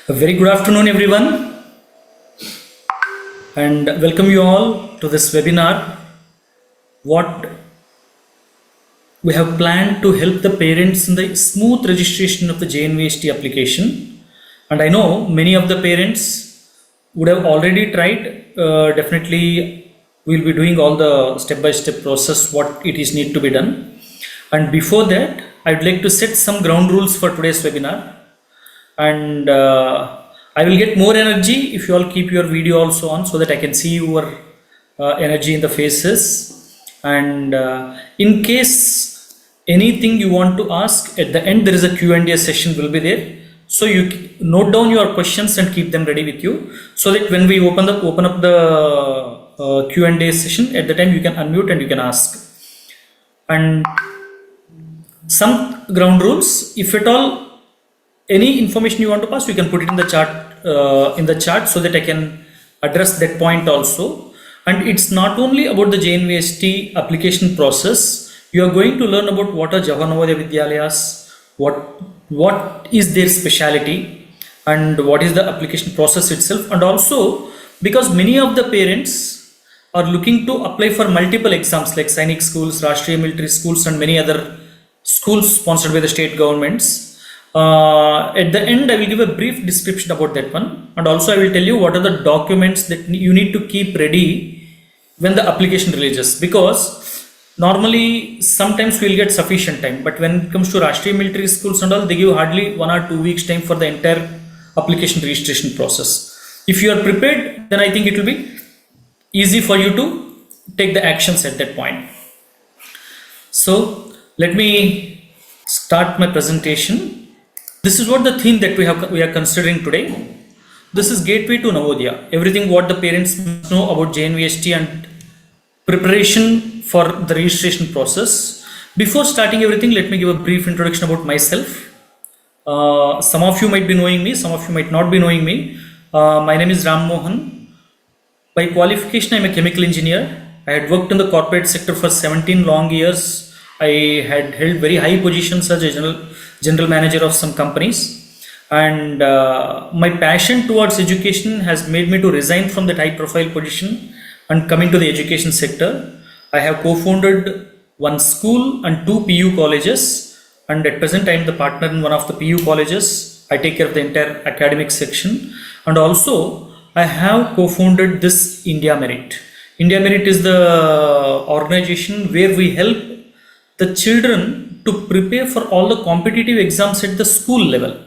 A very good afternoon, everyone, and welcome you all to this webinar. What we have planned to help the parents in the smooth registration of the JNVST application, and I know many of the parents would have already tried. Definitely, we'll be doing all the step-by-step process what it is need to be done. And before that, I'd like to set some ground rules for today's webinar. And I will get more energy if you all keep your video also on so that I can see your energy in the faces. And in case anything you want to ask, at the end there is a Q&A session will be there. So you note down your questions and keep them ready with you so that when we open up the Q&A session, at the time you can unmute and you can ask. And some ground rules, if at all any information you want to pass, you can put it in the chat so that I can address that point also. And it's not only about the JNVST application process. You are going to learn about what are Navodaya Vidyalayas, what is their speciality, and what is the application process itself. And also because many of the parents are looking to apply for multiple exams like Sainik schools, Rashtriya military schools, and many other schools sponsored by the state governments. At the end, I will give a brief description about that one, and also I will tell you what are the documents that you need to keep ready when the application releases, because normally sometimes we will get sufficient time, but when it comes to Rashtriya military schools and all, they give hardly 1 or 2 weeks time for the entire application registration process. If you are prepared, then I think it will be easy for you to take the actions at that point. So let me start my presentation. This is what the theme that we are considering today. This is gateway to Navodaya. Everything what the parents must know about JNVST and preparation for the registration process. Before starting everything, let me give a brief introduction about myself. Some of you might be knowing me, some of you might not be knowing me. My name is Ram Mohan. By qualification, I am a chemical engineer. I had worked in the corporate sector for 17 long years. I had held very high positions as a general manager of some companies, and my passion towards education has made me to resign from that high profile position and come into the education sector. I have co-founded one school and 2 PU colleges, and at present I am the partner in one of the PU colleges. I take care of the entire academic section, and also I have co-founded this IndiaMerit. IndiaMerit is the organization where we help the children to prepare for all the competitive exams at the school level,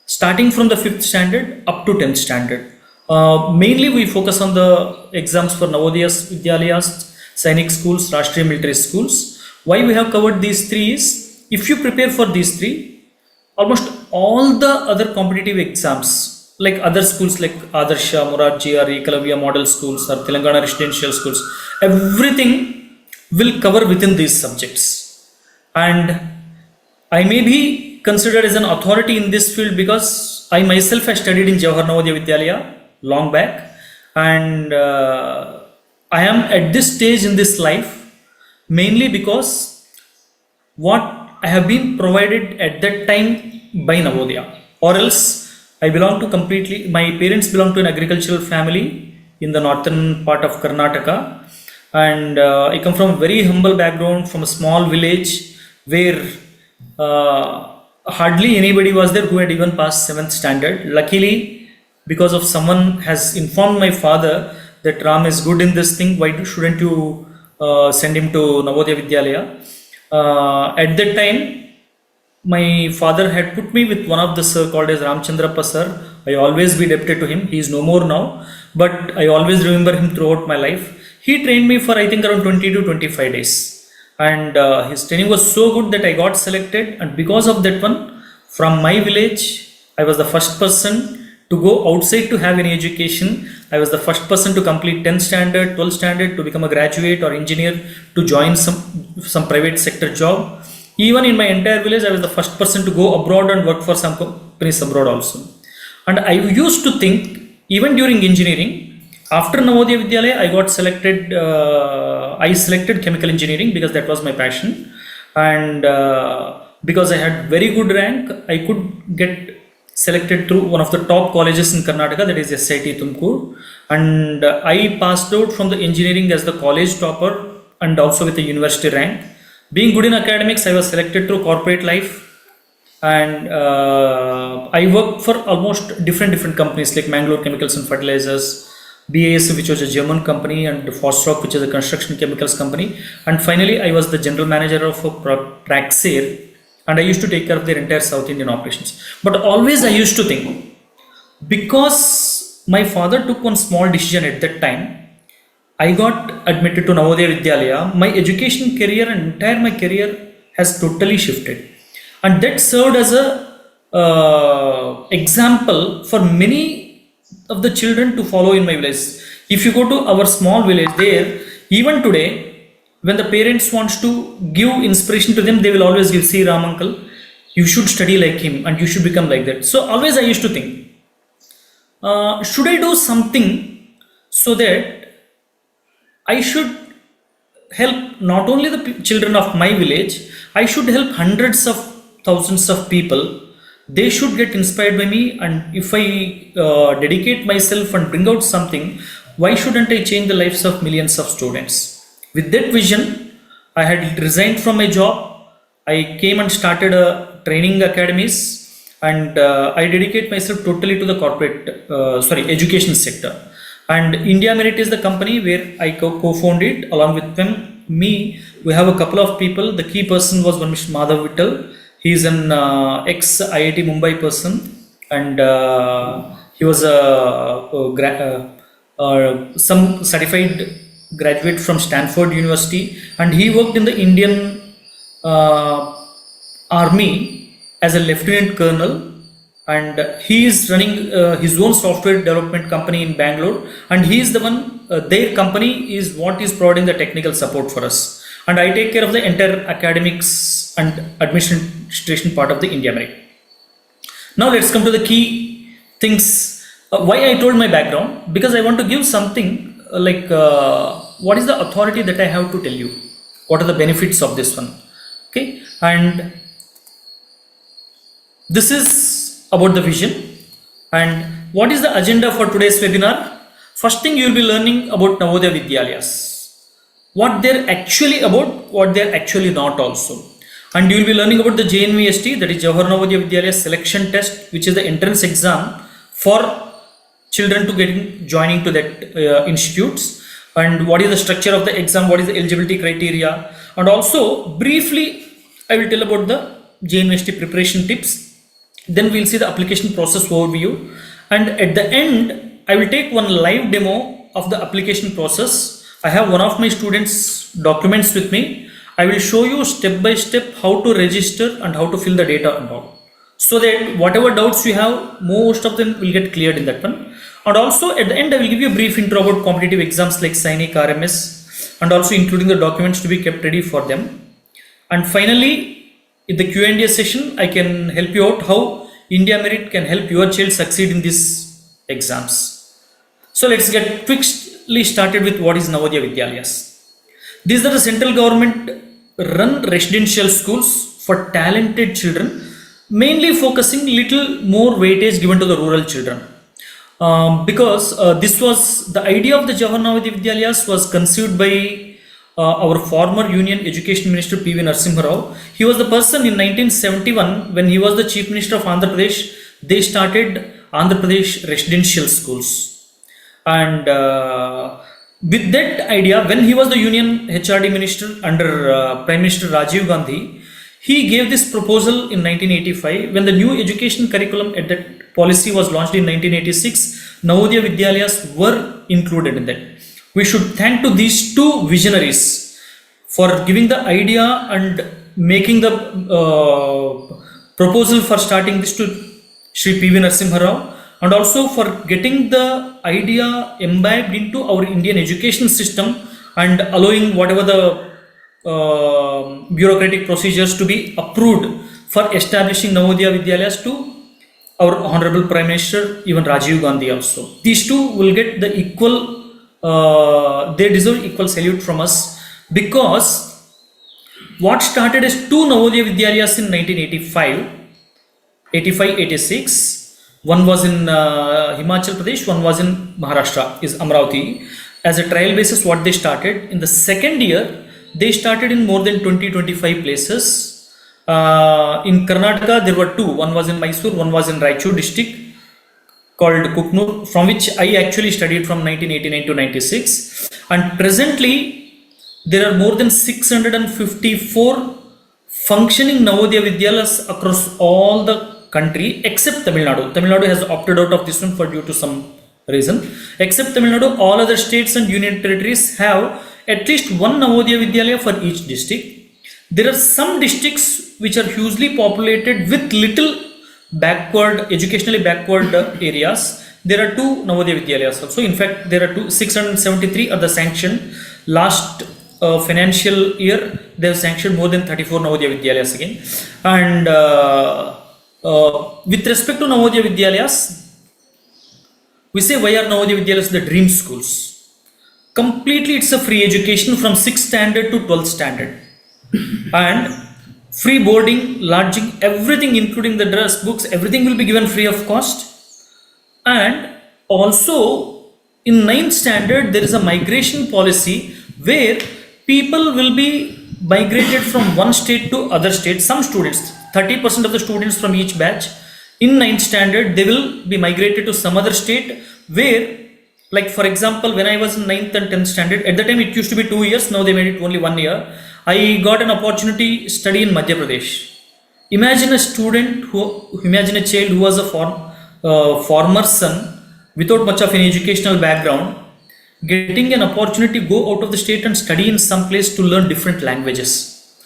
starting from the 5th standard up to 10th standard. Mainly we focus on the exams for Navodaya Vidyalayas, Sainik schools, Rashtriya military schools. Why we have covered these three is, if you prepare for these three, almost all the other competitive exams, like other schools like Adarsha, Morarji, or Ekalavya model schools, or Telangana residential schools, everything will cover within these subjects. And I may be considered as an authority in this field because I myself have studied in Navodaya Vidyalaya long back, and I am at this stage in this life mainly because what I have been provided at that time by Navodaya, or else I belong to my parents belong to an agricultural family in the northern part of Karnataka, and I come from a very humble background, from a small village where hardly anybody was there who had even passed 7th standard. Luckily, because of someone has informed my father that Ram is good in this thing, why shouldn't you send him to Navodaya Vidyalaya? At that time, my father had put me with one of the sir called as Ramchandrappa sir. I always be indebted to him. He is no more now, but I always remember him throughout my life. He trained me for I think around 20 to 25 days. And his training was so good that I got selected, and because of that one, from my village, I was the first person to go outside to have any education. I was the first person to complete 10th standard, 12th standard, to become a graduate or engineer, to join some private sector job. Even in my entire village, I was the first person to go abroad and work for some companies abroad also. And I used to think, even during engineering, after Navodaya Vidyalaya, I got selected, I selected chemical engineering because that was my passion, and because I had very good rank, I could get selected through one of the top colleges in Karnataka, that is SIT Tumkur, and I passed out from the engineering as the college topper and also with a university rank. Being good in academics, I was selected through corporate life, and I worked for almost different companies like Mangalore Chemicals and Fertilizers, BAS, which was a German company, and Fosrock, which is a construction chemicals company, and finally I was the general manager of Praxair, and I used to take care of their entire South Indian operations. But always I used to think, because my father took one small decision at that time, I got admitted to Navodaya Vidyalaya. My education career and entire my career has totally shifted, and that served as a example for many of the children to follow in my village. If you go to our small village there, even today, when the parents wants to give inspiration to them, they will always give, see Ram uncle, you should study like him and you should become like that. So always I used to think, should I do something so that I should help not only the children of my village, I should help hundreds of thousands of people. They should get inspired by me, and if I dedicate myself and bring out something, why shouldn't I change the lives of millions of students? With that vision, I had resigned from my job. I came and started a training academies, and I dedicate myself totally to the education sector. And IndiaMerit is the company where I co-founded along with me. We have a couple of people. The key person was one Mr. Madhav Vittal. He is an ex IIT Mumbai person, and he was some certified graduate from Stanford University, and he worked in the Indian Army as a lieutenant colonel, and he is running his own software development company in Bangalore, and he is the one, their company is what is providing the technical support for us, and I take care of the entire academics and administration part of the IndiaMerit. Now let's come to the key things. Why I told my background, because I want to give something what is the authority that I have to tell you, what are the benefits of this one, okay? And this is about the vision. And what is the agenda for today's webinar? First thing, you will be learning about Navodaya Vidyalayas, what they're actually about, what they're actually not also. And you will be learning about the JNVST, that is Jawahar Navodaya Vidyalaya selection test, which is the entrance exam for children to joining to that institutes, and what is the structure of the exam, what is the eligibility criteria, and also briefly I will tell about the JNVST preparation tips. Then we will see the application process overview, and at the end I will take one live demo of the application process. I have one of my students' documents with me. I will show you step by step how to register and how to fill the data and all, so that whatever doubts you have, most of them will get cleared in that one. And also at the end I will give you a brief intro about competitive exams like Sainik RMS, and also including the documents to be kept ready for them. And finally, in the Q&A session, I can help you out how IndiaMerit can help your child succeed in these exams. So let's get quickly started with what is Navodaya Vidyalayas. These are the central government run residential schools for talented children, mainly focusing little more weightage given to the rural children. Because this was the idea of the Jawahar Navodaya Vidyalayas was conceived by our former Union Education Minister P.V. Narasimha Rao. He was the person in 1971 when he was the Chief Minister of Andhra Pradesh. They started Andhra Pradesh residential schools, and with that idea, when he was the Union HRD Minister under Prime Minister Rajiv Gandhi, he gave this proposal in 1985. When the new education curriculum at that policy was launched in 1986, Navodaya Vidyalayas were included in that. We should thank to these two visionaries for giving the idea and making the proposal for starting this to Shri P.V. Narasimha Rao, and also for getting the idea imbibed into our Indian education system and allowing whatever the bureaucratic procedures to be approved for establishing Navodaya Vidyalayas to our Honorable Prime Minister, even Rajiv Gandhi also. These two will get the equal, they deserve equal salute from us, because what started as two Navodaya Vidyalayas in 1985, 86, One was in Himachal Pradesh, one was in Maharashtra, is Amravati. As a trial basis, what they started in the second year, they started in more than 20-25 places. In Karnataka, there were two. One was in Mysore, one was in Raichur district called Kuknur, from which I actually studied from 1989 to 96. And presently, there are more than 654 functioning Navodaya Vidyalayas across all the country except Tamil Nadu. Tamil Nadu has opted out of this one for due to some reason. Except Tamil Nadu, all other states and union territories have at least one Navodaya Vidyalaya for each district. There are some districts which are hugely populated with little educationally backward areas. There are two Navodaya Vidyalayas also. In fact, there are 673 are the sanctioned. Last financial year, they have sanctioned more than 34 Navodaya Vidyalayas again. And with respect to Navodaya Vidyalayas, we say why are Navodaya Vidyalayas the dream schools? Completely it's a free education from 6th standard to 12th standard. And free boarding, lodging, everything including the dress, books, everything will be given free of cost. And also in 9th standard there is a migration policy where people will be migrated from one state to other state. Some students, 30% of the students from each batch in 9th standard, they will be migrated to some other state where, like for example, when I was in 9th and 10th standard, at the time it used to be 2 years, now they made it only 1 year. I got an opportunity to study in Madhya Pradesh. Imagine a child who was a farmer's son without much of an educational background, getting an opportunity to go out of the state and study in some place to learn different languages.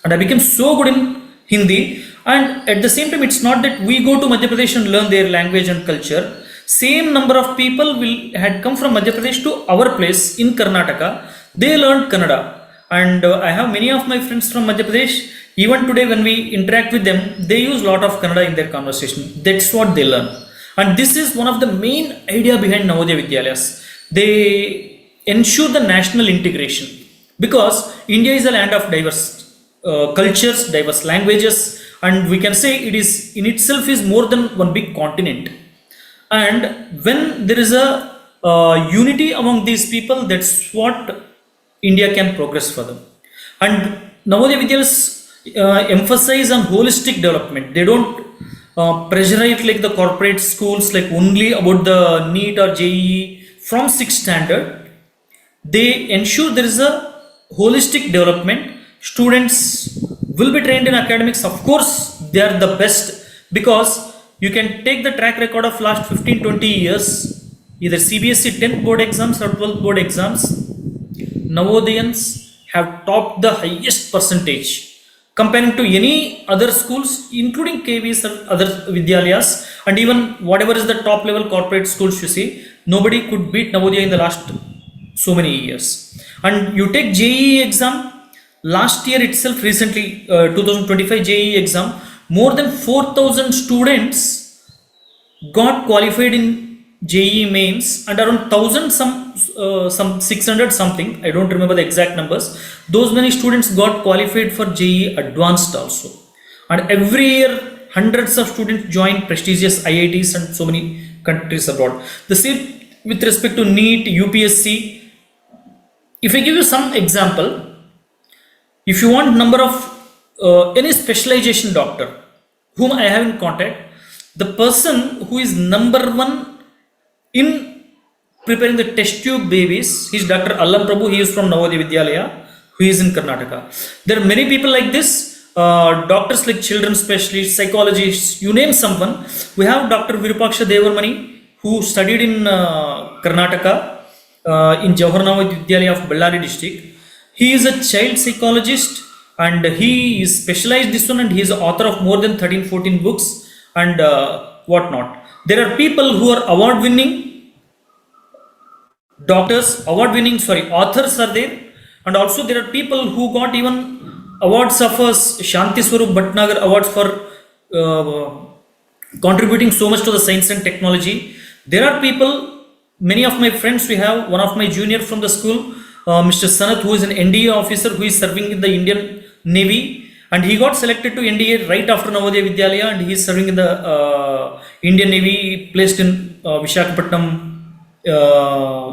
And I became so good in Hindi. And at the same time, it's not that we go to Madhya Pradesh and learn their language and culture. Same number of people had come from Madhya Pradesh to our place in Karnataka. They learned Kannada. And I have many of my friends from Madhya Pradesh. Even today when we interact with them, they use a lot of Kannada in their conversation. That's what they learn. And this is one of the main idea behind Navodaya Vidyalayas. They ensure the national integration. Because India is a land of diverse cultures, diverse languages. And we can say it is in itself is more than one big continent. And when there is a unity among these people, that's what India can progress further. And Navodaya Vidyalayas emphasize on holistic development. They don't pressurize like the corporate schools, like only about the NEET or JEE from 6th standard. They ensure there is a holistic development. Students will be trained in academics. Of course, they are the best because you can take the track record of last 15-20 years, either CBSE 10th board exams or 12th board exams. Navodayans have topped the highest percentage comparing to any other schools, including KVs and other Vidyalayas, and even whatever is the top level corporate schools you see, nobody could beat Navodaya in the last so many years. And you take JEE exam, last year itself, recently 2025 JEE exam, more than 4,000 students got qualified in JEE mains, and around 1,000 some 600 something, I don't remember the exact numbers, those many students got qualified for JEE advanced also. And every year hundreds of students join prestigious IITs and so many countries abroad. The same with respect to NEET, UPSC. If I give you some example, if you want number of any specialization doctor whom I have in contact, the person who is number one in preparing the test tube babies, he is Dr. Allan Prabhu. He is from Navodaya Vidyalaya, who is in Karnataka. There are many people like this, doctors like children specialists, psychologists, you name someone. We have Dr. Virupaksha Devarmani, who studied in Karnataka, in Jawaharlal Vidyalaya of Bellary district. He is a child psychologist and he is specialized this one, and he is the author of more than 13-14 books and whatnot. There are people who are award-winning doctors, authors are there, and also there are people who got even awards of Shanti Swarup Bhatnagar awards for contributing so much to the science and technology. There are people, many of my friends, we have one of my junior from the school, Mr. Sanath, who is an NDA officer who is serving in the Indian Navy, and he got selected to NDA right after Navodaya Vidyalaya, and he is serving in the Indian Navy, placed in Vishakhapatnam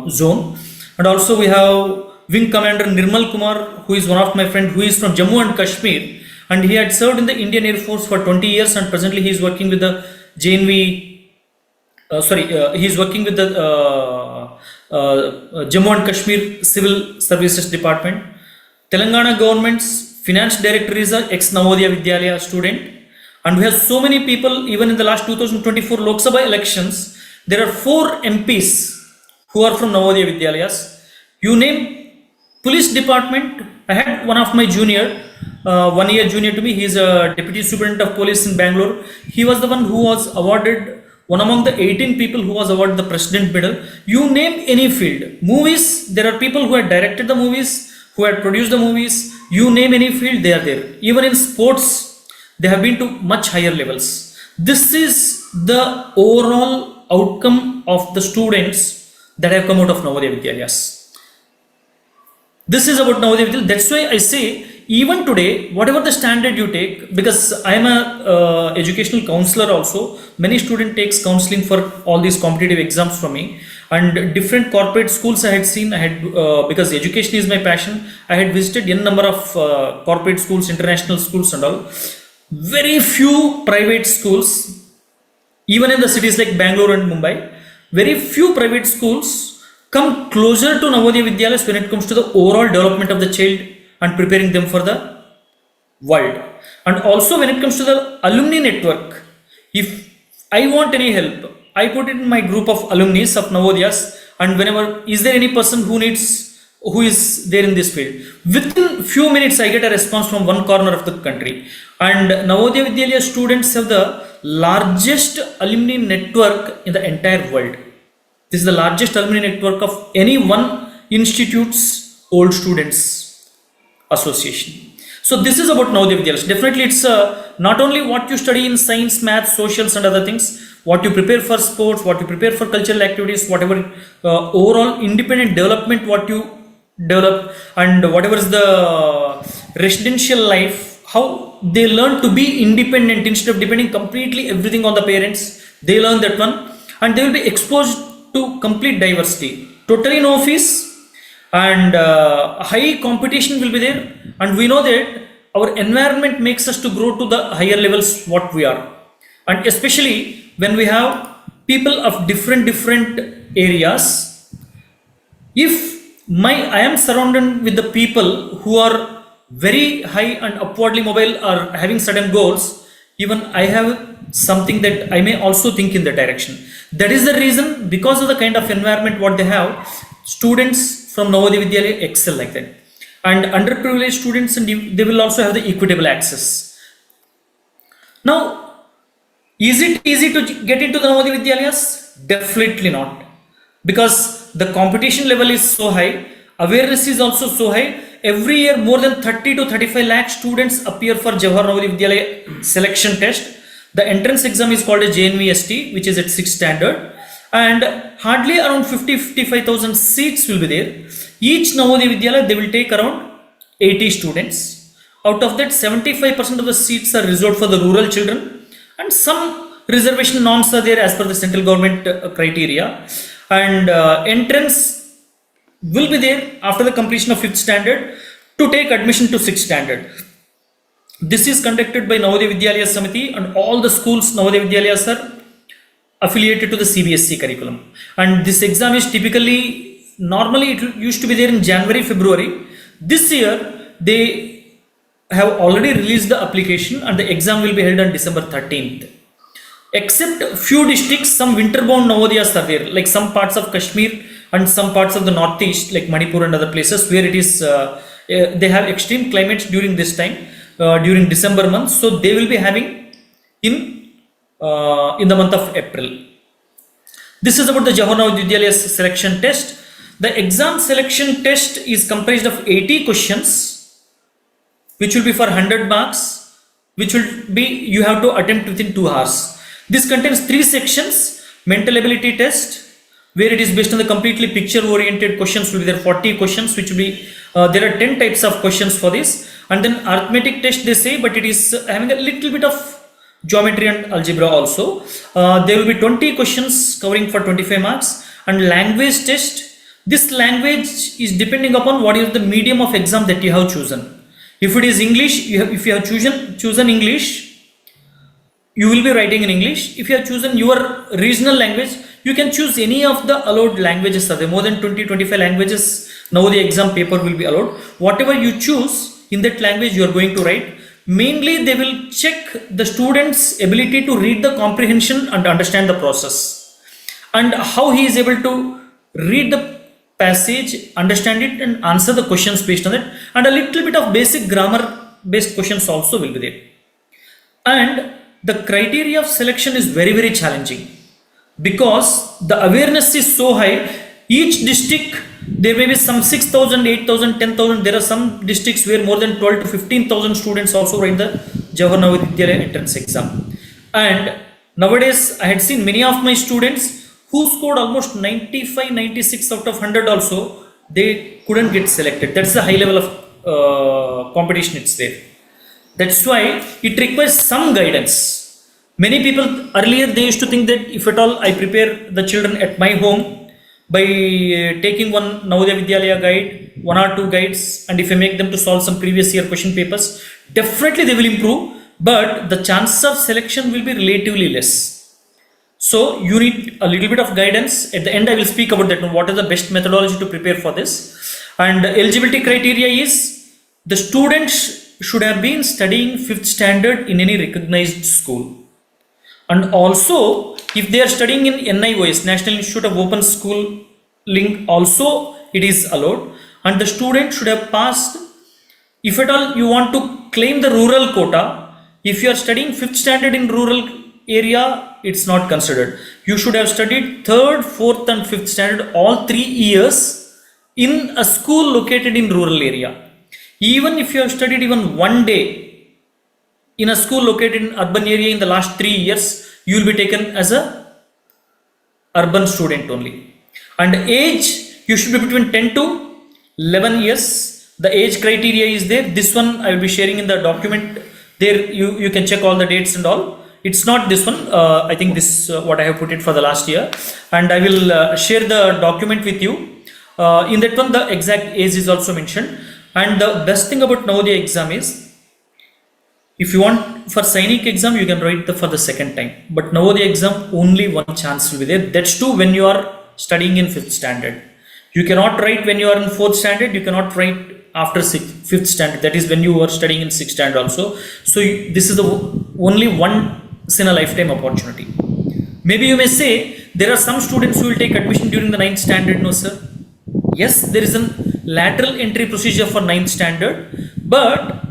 zone. And also we have Wing Commander Nirmal Kumar, who is one of my friend, who is from Jammu and Kashmir, and he had served in the Indian Air Force for 20 years, and presently he is working with the he is working with the Jammu and Kashmir Civil Services Department. Telangana government's finance director is a ex-Navodaya Vidyalaya student, and we have so many people. Even in the last 2024 Lok Sabha elections, there are 4 MPs who are from Navodaya Vidyalayas. You name police department. I had one of my junior, 1 year junior to me. He is a deputy superintendent of police in Bangalore. He was the one who was awarded, one among the 18 people who was awarded the President Medal. You name any field. Movies, there are people who had directed the movies, who had produced the movies. You name any field, they are there. Even in sports, they have been to much higher levels. This is the overall outcome of the students that have come out of Navodaya Vidyalayas. This is about Navodaya Vidyalaya. That's why I say, even today, whatever the standard you take, because I am a educational counselor also, many student takes counseling for all these competitive exams from me, and different corporate schools I had seen. I had because education is my passion. I had visited n number of corporate schools, international schools, and all. Very few private schools, even in the cities like Bangalore and Mumbai, very few private schools come closer to Navodaya Vidyalayas when it comes to the overall development of the child and preparing them for the world. And also when it comes to the alumni network, if I want any help, I put it in my group of alumni of Navodayas, and whenever is there any person who is there in this field, within few minutes I get a response from one corner of the country. And Navodaya Vidyalaya students have the largest alumni network in the entire world. This is the largest alumni network of any one institute's old students association. So this is about Navodaya Vidyalayas. Definitely it's not only what you study in science, math, socials and other things, what you prepare for sports, what you prepare for cultural activities, whatever overall independent development what you develop, and whatever is the residential life, how they learn to be independent instead of depending completely everything on the parents. They learn that one, and they will be exposed to complete diversity, totally no fees, and high competition will be there. And we know that our environment makes us to grow to the higher levels what we are, and especially when we have people of different areas. If I am surrounded with the people who are very high and upwardly mobile or having certain goals, even I have something that I may also think in that direction. That is the reason, because of the kind of environment what they have, students from Navodaya Vidyalaya excel like that. And underprivileged students, and they will also have the equitable access. Now, is it easy to get into the Navodaya Vidyalayas? Definitely not. Because the competition level is so high, awareness is also so high. Every year more than 30 to 35 lakh students appear for Jawahar Navodaya Vidyalaya selection test. The entrance exam is called a JNVST, which is at 6th standard, and hardly around 55,000 seats will be there. Each Navodaya Vidyalaya, they will take around 80 students. Out of that, 75% of the seats are reserved for the rural children, and some reservation norms are there as per the central government criteria. And entrance will be there after the completion of 5th standard to take admission to 6th standard. This is conducted by Navodaya Vidyalaya Samiti, and all the schools Navodaya Vidyalayas are affiliated to the CBSE curriculum. And this exam is normally it used to be there in January, February. This year they have already released the application, and the exam will be held on December 13th. Except few districts, some winter-bound Navodayas are there, like some parts of Kashmir and some parts of the northeast, like Manipur and other places, where it is they have extreme climates during this time. During December month, so they will be having in the month of April. This is about the Jawahar Navodaya Vidyalaya selection test. The exam selection test is comprised of 80 questions, which will be for 100 marks, which will be you have to attempt within 2 hours. This contains 3 sections: mental ability test, where it is based on the completely picture oriented questions will be there, 40 questions, which will be there are 10 types of questions for this. And then arithmetic test they say, but it is having a little bit of geometry and algebra also. There will be 20 questions covering for 25 marks. And language test, this language is depending upon what is the medium of exam that you have chosen. If it is English, if you have chosen English, you will be writing in English. If you have chosen your regional language, you can choose any of the allowed languages. Are there more than 20-25 languages? Now the exam paper will be allowed. Whatever you choose in that language, you are going to write. Mainly, they will check the student's ability to read the comprehension and understand the process, and how he is able to read the passage, understand it, and answer the questions based on it. And a little bit of basic grammar based questions also will be there. And the criteria of selection is very, very challenging, because the awareness is so high. Each district, there may be some 6,000, 8,000, 10,000. There are some districts where more than 12 to 15,000 students also write the Jawaharlal Navodi Vidyalaya entrance exam. And nowadays, I had seen many of my students who scored almost 95, 96 out of 100 also, they couldn't get selected. That's the high level of competition it's there. That's why it requires some guidance. Many people earlier, they used to think that if at all I prepare the children at my home by taking one Navodaya Vidyalaya guide, one or two guides, and if I make them to solve some previous year question papers, definitely they will improve, but the chances of selection will be relatively less. So you need a little bit of guidance. At the end, I will speak about that. What is the best methodology to prepare for this? And eligibility criteria is the students should have been studying 5th standard in any recognized school. And also, if they are studying in NIOS, National Institute of Open School link, also it is allowed. And the student should have passed, if at all you want to claim the rural quota, if you are studying 5th standard in rural area, it's not considered. You should have studied 3rd, 4th and 5th standard all 3 years in a school located in rural area. Even if you have studied even one day in a school located in urban area in the last 3 years, you will be taken as a urban student only. And age, you should be between 10 to 11 years. The age criteria is there. This one I will be sharing in the document. There you can check all the dates and all. It's not this one. I think this what I have put it for the last year. And I will share the document with you. In that one, the exact age is also mentioned. And the best thing about Navodaya exam is, if you want for Sainik exam, you can write for the second time. But Navodaya exam, only one chance will be there. That's too when you are studying in 5th standard. You cannot write when you are in 4th standard. You cannot write after 5th standard. That is when you are studying in 6th standard also. So this is the only once in a lifetime opportunity. Maybe you may say, there are some students who will take admission during the 9th standard. No, sir. Yes, there is a lateral entry procedure for 9th standard. But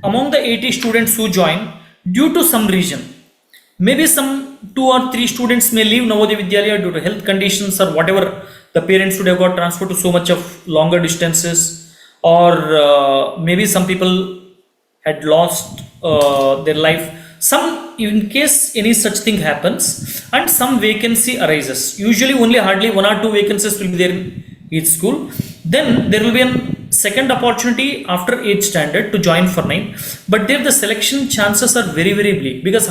among the 80 students who join, due to some reason, maybe some 2 or 3 students may leave Navodaya Vidyalaya due to health conditions or whatever. The parents would have got transferred to so much of longer distances, or maybe some people had lost their life. In case any such thing happens and some vacancy arises, usually only hardly 1 or 2 vacancies will be there in each school, then there will be a second opportunity after 8th standard to join for 9. But there the selection chances are very, very bleak, because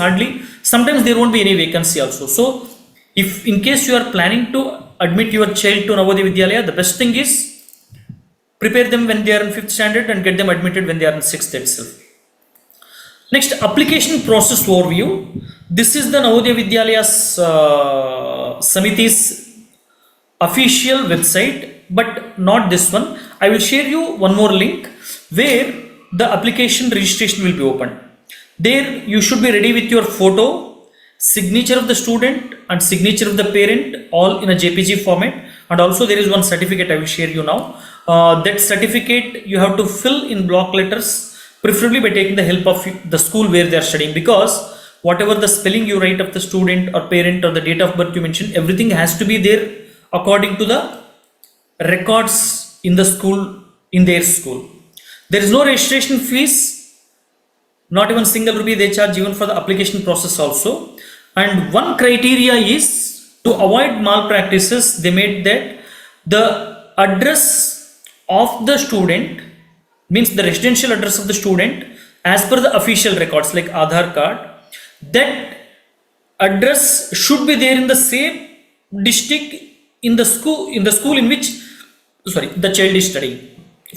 sometimes there won't be any vacancy also. So if in case you are planning to admit your child to Navodaya Vidyalaya, the best thing is prepare them when they are in 5th standard and get them admitted when they are in 6th itself. Next, application process overview. This is the Navodaya Vidyalaya's Samiti's official website, but not this one. I will share you one more link where the application registration will be opened. There you should be ready with your photo, signature of the student and signature of the parent, all in a JPG format. And also there is one certificate I will share you now. That certificate you have to fill in block letters, preferably by taking the help of the school where they are studying, because whatever the spelling you write of the student or parent or the date of birth you mentioned, everything has to be there according to the records in the school, in their school. There is no registration fees, not even single rupee they charge even for the application process also. And one criteria is to avoid malpractices. They made that the address of the student means the residential address of the student as per the official records like Aadhaar card, that address should be there in the same district in the school in which the child is studying.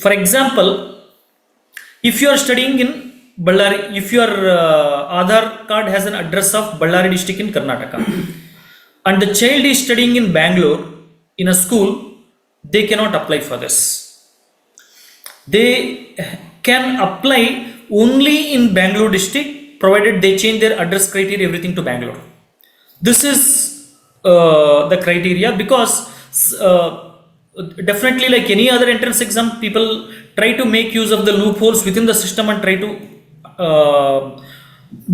For example, if you are studying in Ballari, if your Aadhaar card has an address of Ballari district in Karnataka and the child is studying in Bangalore in a school, they cannot apply for this. They can apply only in Bangalore district provided they change their address criteria everything to Bangalore. This is the criteria, because definitely like any other entrance exam, people try to make use of the loopholes within the system and try to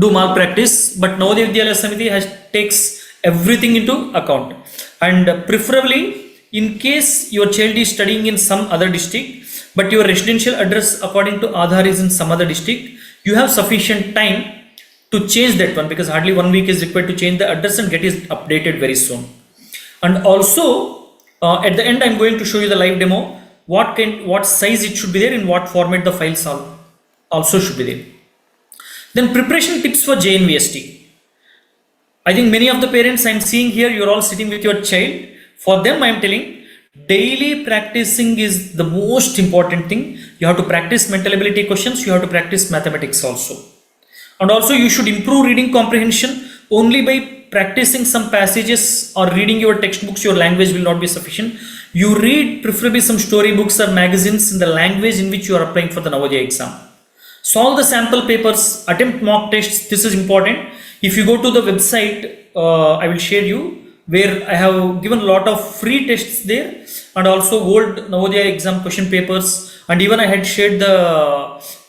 do malpractice, but Navodaya Vidyalaya Samiti takes everything into account. And preferably, in case your child is studying in some other district but your residential address according to Aadhaar is in some other district, you have sufficient time to change that one, because hardly 1 week is required to change the address and get it updated very soon. And also at the end I'm going to show you the live demo, what size it should be there, in what format the files also should be there. Then preparation tips for JNVST. I think many of the parents I'm seeing here, you're all sitting with your child. For them I'm telling, daily practicing is the most important thing. You have to practice mental ability questions, you have to practice mathematics also. And also you should improve reading comprehension. Only by practicing some passages or reading your textbooks, your language will not be sufficient. You read preferably some storybooks or magazines in the language in which you are applying for the Navodaya exam. Solve the sample papers, attempt mock tests. This is important. If you go to the website, I will share you, where I have given a lot of free tests there, and also old Navodaya exam question papers, and even I had shared the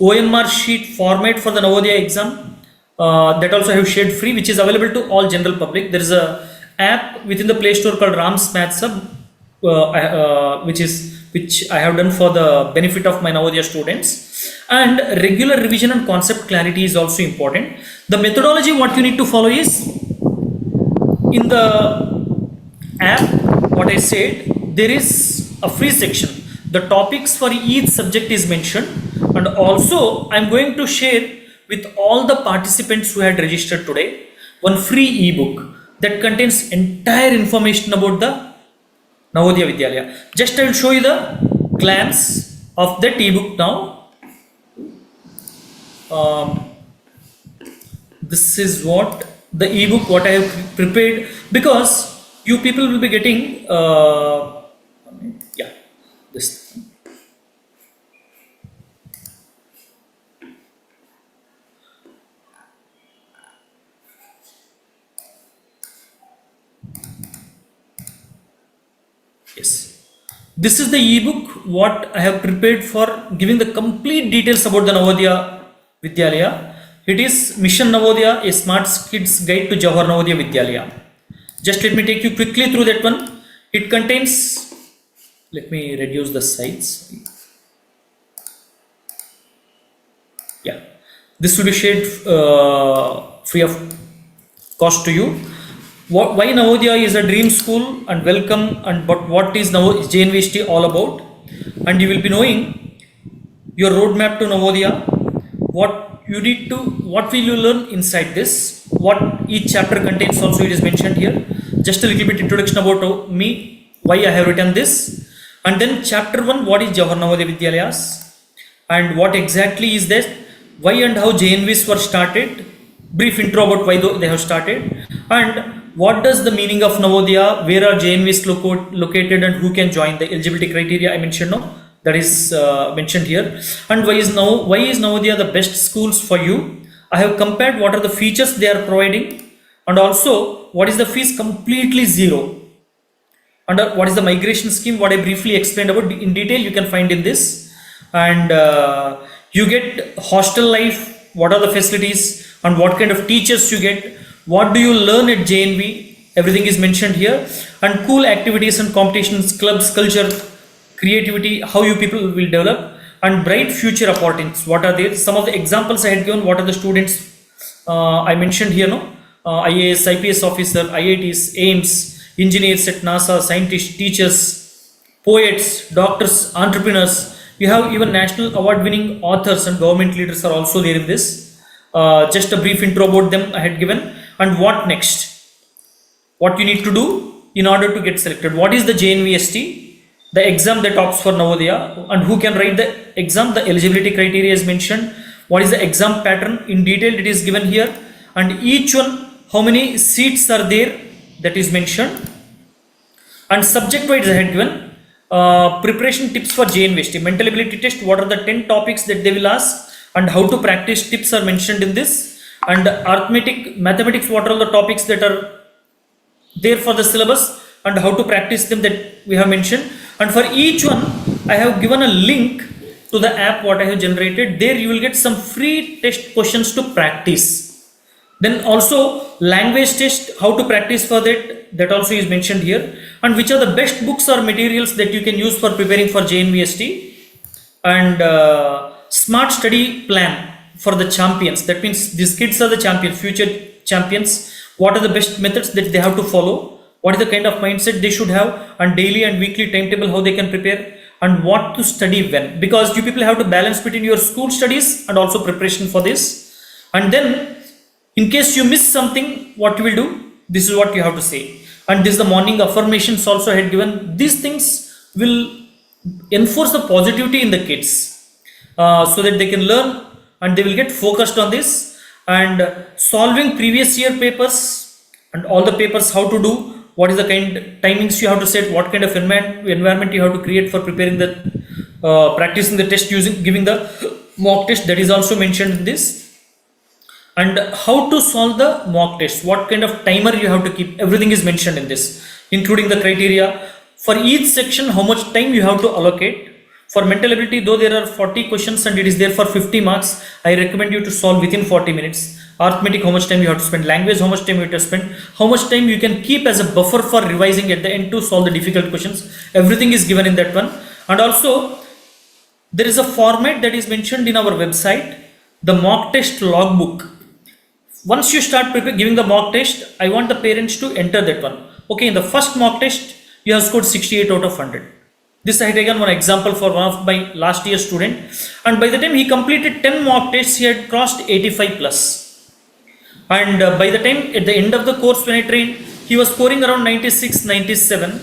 OMR sheet format for the Navodaya exam. That also I have shared free, which is available to all general public. There is a app within the Play Store called Ram's Maths Hub, which I have done for the benefit of my Navodaya students. And regular revision and concept clarity is also important. The methodology what you need to follow is, in the app, what I said, there is a free section. The topics for each subject is mentioned, and also I'm going to share with all the participants who had registered today one free ebook that contains entire information about the Navodaya Vidyalaya. Just I will show you the glance of that ebook now. This is what the ebook what I have prepared, because you people will be getting this. Yes, this is the ebook what I have prepared for giving the complete details about the Navodaya Vidyalaya. It is Mission Navodaya, a smart kid's guide to Jawahar Navodaya Vidyalaya. Just let me take you quickly through that one. It contains, let me reduce the size. Yeah, this will be shared free of cost to you. Why Navodaya is a dream school and welcome, and but what is JNVST all about, and you will be knowing your roadmap to Navodaya, what will you learn inside this, what each chapter contains also it is mentioned here. Just a little bit introduction about me, why I have written this, and then chapter 1, what is Jawahar Navodaya Vidyalayas and what exactly is this, why and how JNVs were started, brief intro about why they have started, and what does the meaning of Navodaya, where are JNVs located and who can join, the eligibility criteria I mentioned now, that is mentioned here, and why is Navodaya the best schools for you. I have compared what are the features they are providing, and also what is the fees, completely zero, and what is the migration scheme, what I briefly explained about in detail you can find in this, and you get hostel life, what are the facilities and what kind of teachers you get, what do you learn at JNV, everything is mentioned here, and cool activities and competitions, clubs, culture, creativity, how you people will develop, and bright future opportunities, what are there, some of the examples I had given, what are the students I mentioned here, IAS, IPS officer, IITs, AIMS, engineers at NASA, scientists, teachers, poets, doctors, entrepreneurs, We have even national award winning authors and government leaders are also there in this. Just a brief intro about them I had given. And what next? What you need to do in order to get selected. What is the JNVST? The exam that opts for Navodaya, and who can write the exam. The eligibility criteria is mentioned. What is the exam pattern? In detail it is given here. And each one, how many seats are there, that is mentioned. And subject wise I had given. Preparation tips for JNVST. Mental ability test, what are the 10 topics that they will ask and how to practice tips are mentioned in this. And arithmetic, mathematics, what are the topics that are there for the syllabus and how to practice them, that we have mentioned. And for each one I have given a link to the app what I have generated. There you will get some free test questions to practice. Then also language test, how to practice for that, that also is mentioned here. And which are the best books or materials that you can use for preparing for JNVST. And smart study plan for the champions. That means these kids are the champions, future champions. What are the best methods that they have to follow? What is the kind of mindset they should have? And daily and weekly timetable, how they can prepare? And what to study when? Because you people have to balance between your school studies and also preparation for this. And then in case you miss something, what you will do? This is what you have to say. And this is the morning affirmations also I had given. These things will enforce the positivity in the kids so that they can learn and they will get focused on this. And solving previous year papers and all the papers, how to do, what is the kind timings you have to set, what kind of environment you have to create for preparing the practicing the test, using giving the mock test, that is also mentioned in this. And how to solve the mock test, what kind of timer you have to keep, everything is mentioned in this, including the criteria for each section, how much time you have to allocate. For mental ability, though there are 40 questions and it is there for 50 marks, I recommend you to solve within 40 minutes. Arithmetic, how much time you have to spend. Language, how much time you have to spend. How much time you can keep as a buffer for revising at the end to solve the difficult questions. Everything is given in that one. And also, there is a format that is mentioned in our website, the mock test logbook. Once you start giving the mock test, I want the parents to enter that one. Okay, in the first mock test, you have scored 68 out of 100. This I had taken one example for one of my last year student, and by the time he completed 10 mock tests, he had crossed 85 plus. And by the time at the end of the course when I trained, he was scoring around 96, 97.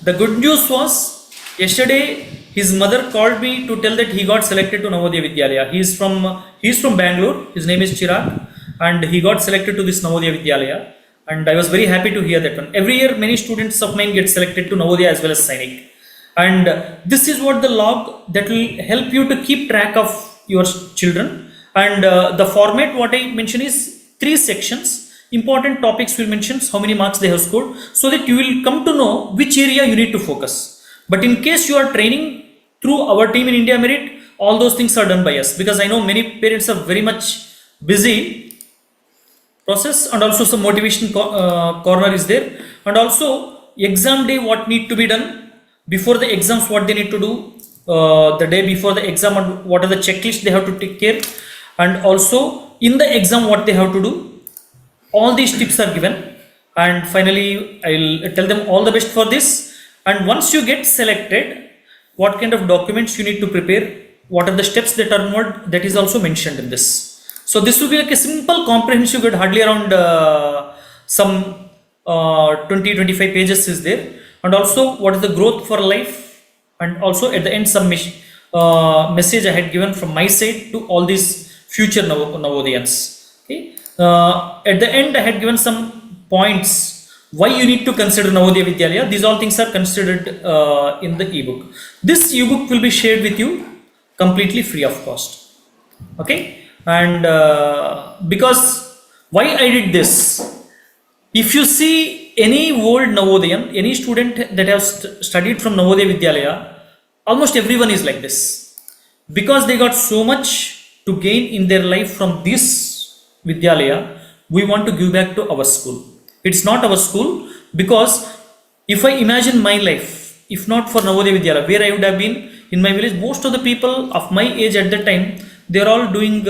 The good news was, yesterday his mother called me to tell that he got selected to Navodaya Vidyalaya. He is from Bangalore. His name is Chirag, and he got selected to this Navodaya Vidyalaya. And I was very happy to hear that one. Every year, many students of mine get selected to Navodaya as well as Sainik. And this is what the log that will help you to keep track of your children. And the format what I mentioned is 3 sections. Important topics will mention how many marks they have scored, so that you will come to know which area you need to focus. But in case you are training through our team in IndiaMerit, all those things are done by us, because I know many parents are very much busy process. And also some motivation corner is there. And also exam day, what need to be done before the exams, what they need to do the day before the exam, and what are the checklists they have to take care, and also in the exam what they have to do. All these tips are given, and finally I'll tell them all the best for this. And once you get selected, what kind of documents you need to prepare, what are the steps that are involved, that is also mentioned in this. So this will be like a simple comprehensive guide, hardly around some 20-25 pages is there. And also what is the growth for life, and also at the end some message I had given from my side to all these future Navodayans. Okay. At the end I had given some points why you need to consider Navodaya Vidyalaya. These all things are considered in the ebook. This ebook will be shared with you completely free of cost. Okay. And because why I did this, if you see any old Navodayan, any student that has studied from Navodaya Vidyalaya, almost everyone is like this, because they got so much to gain in their life from this Vidyalaya. We want to give back to our school. It's not our school, because if I imagine my life, if not for Navodaya Vidyalaya, where I would have been in my village, most of the people of my age at that time, they're all doing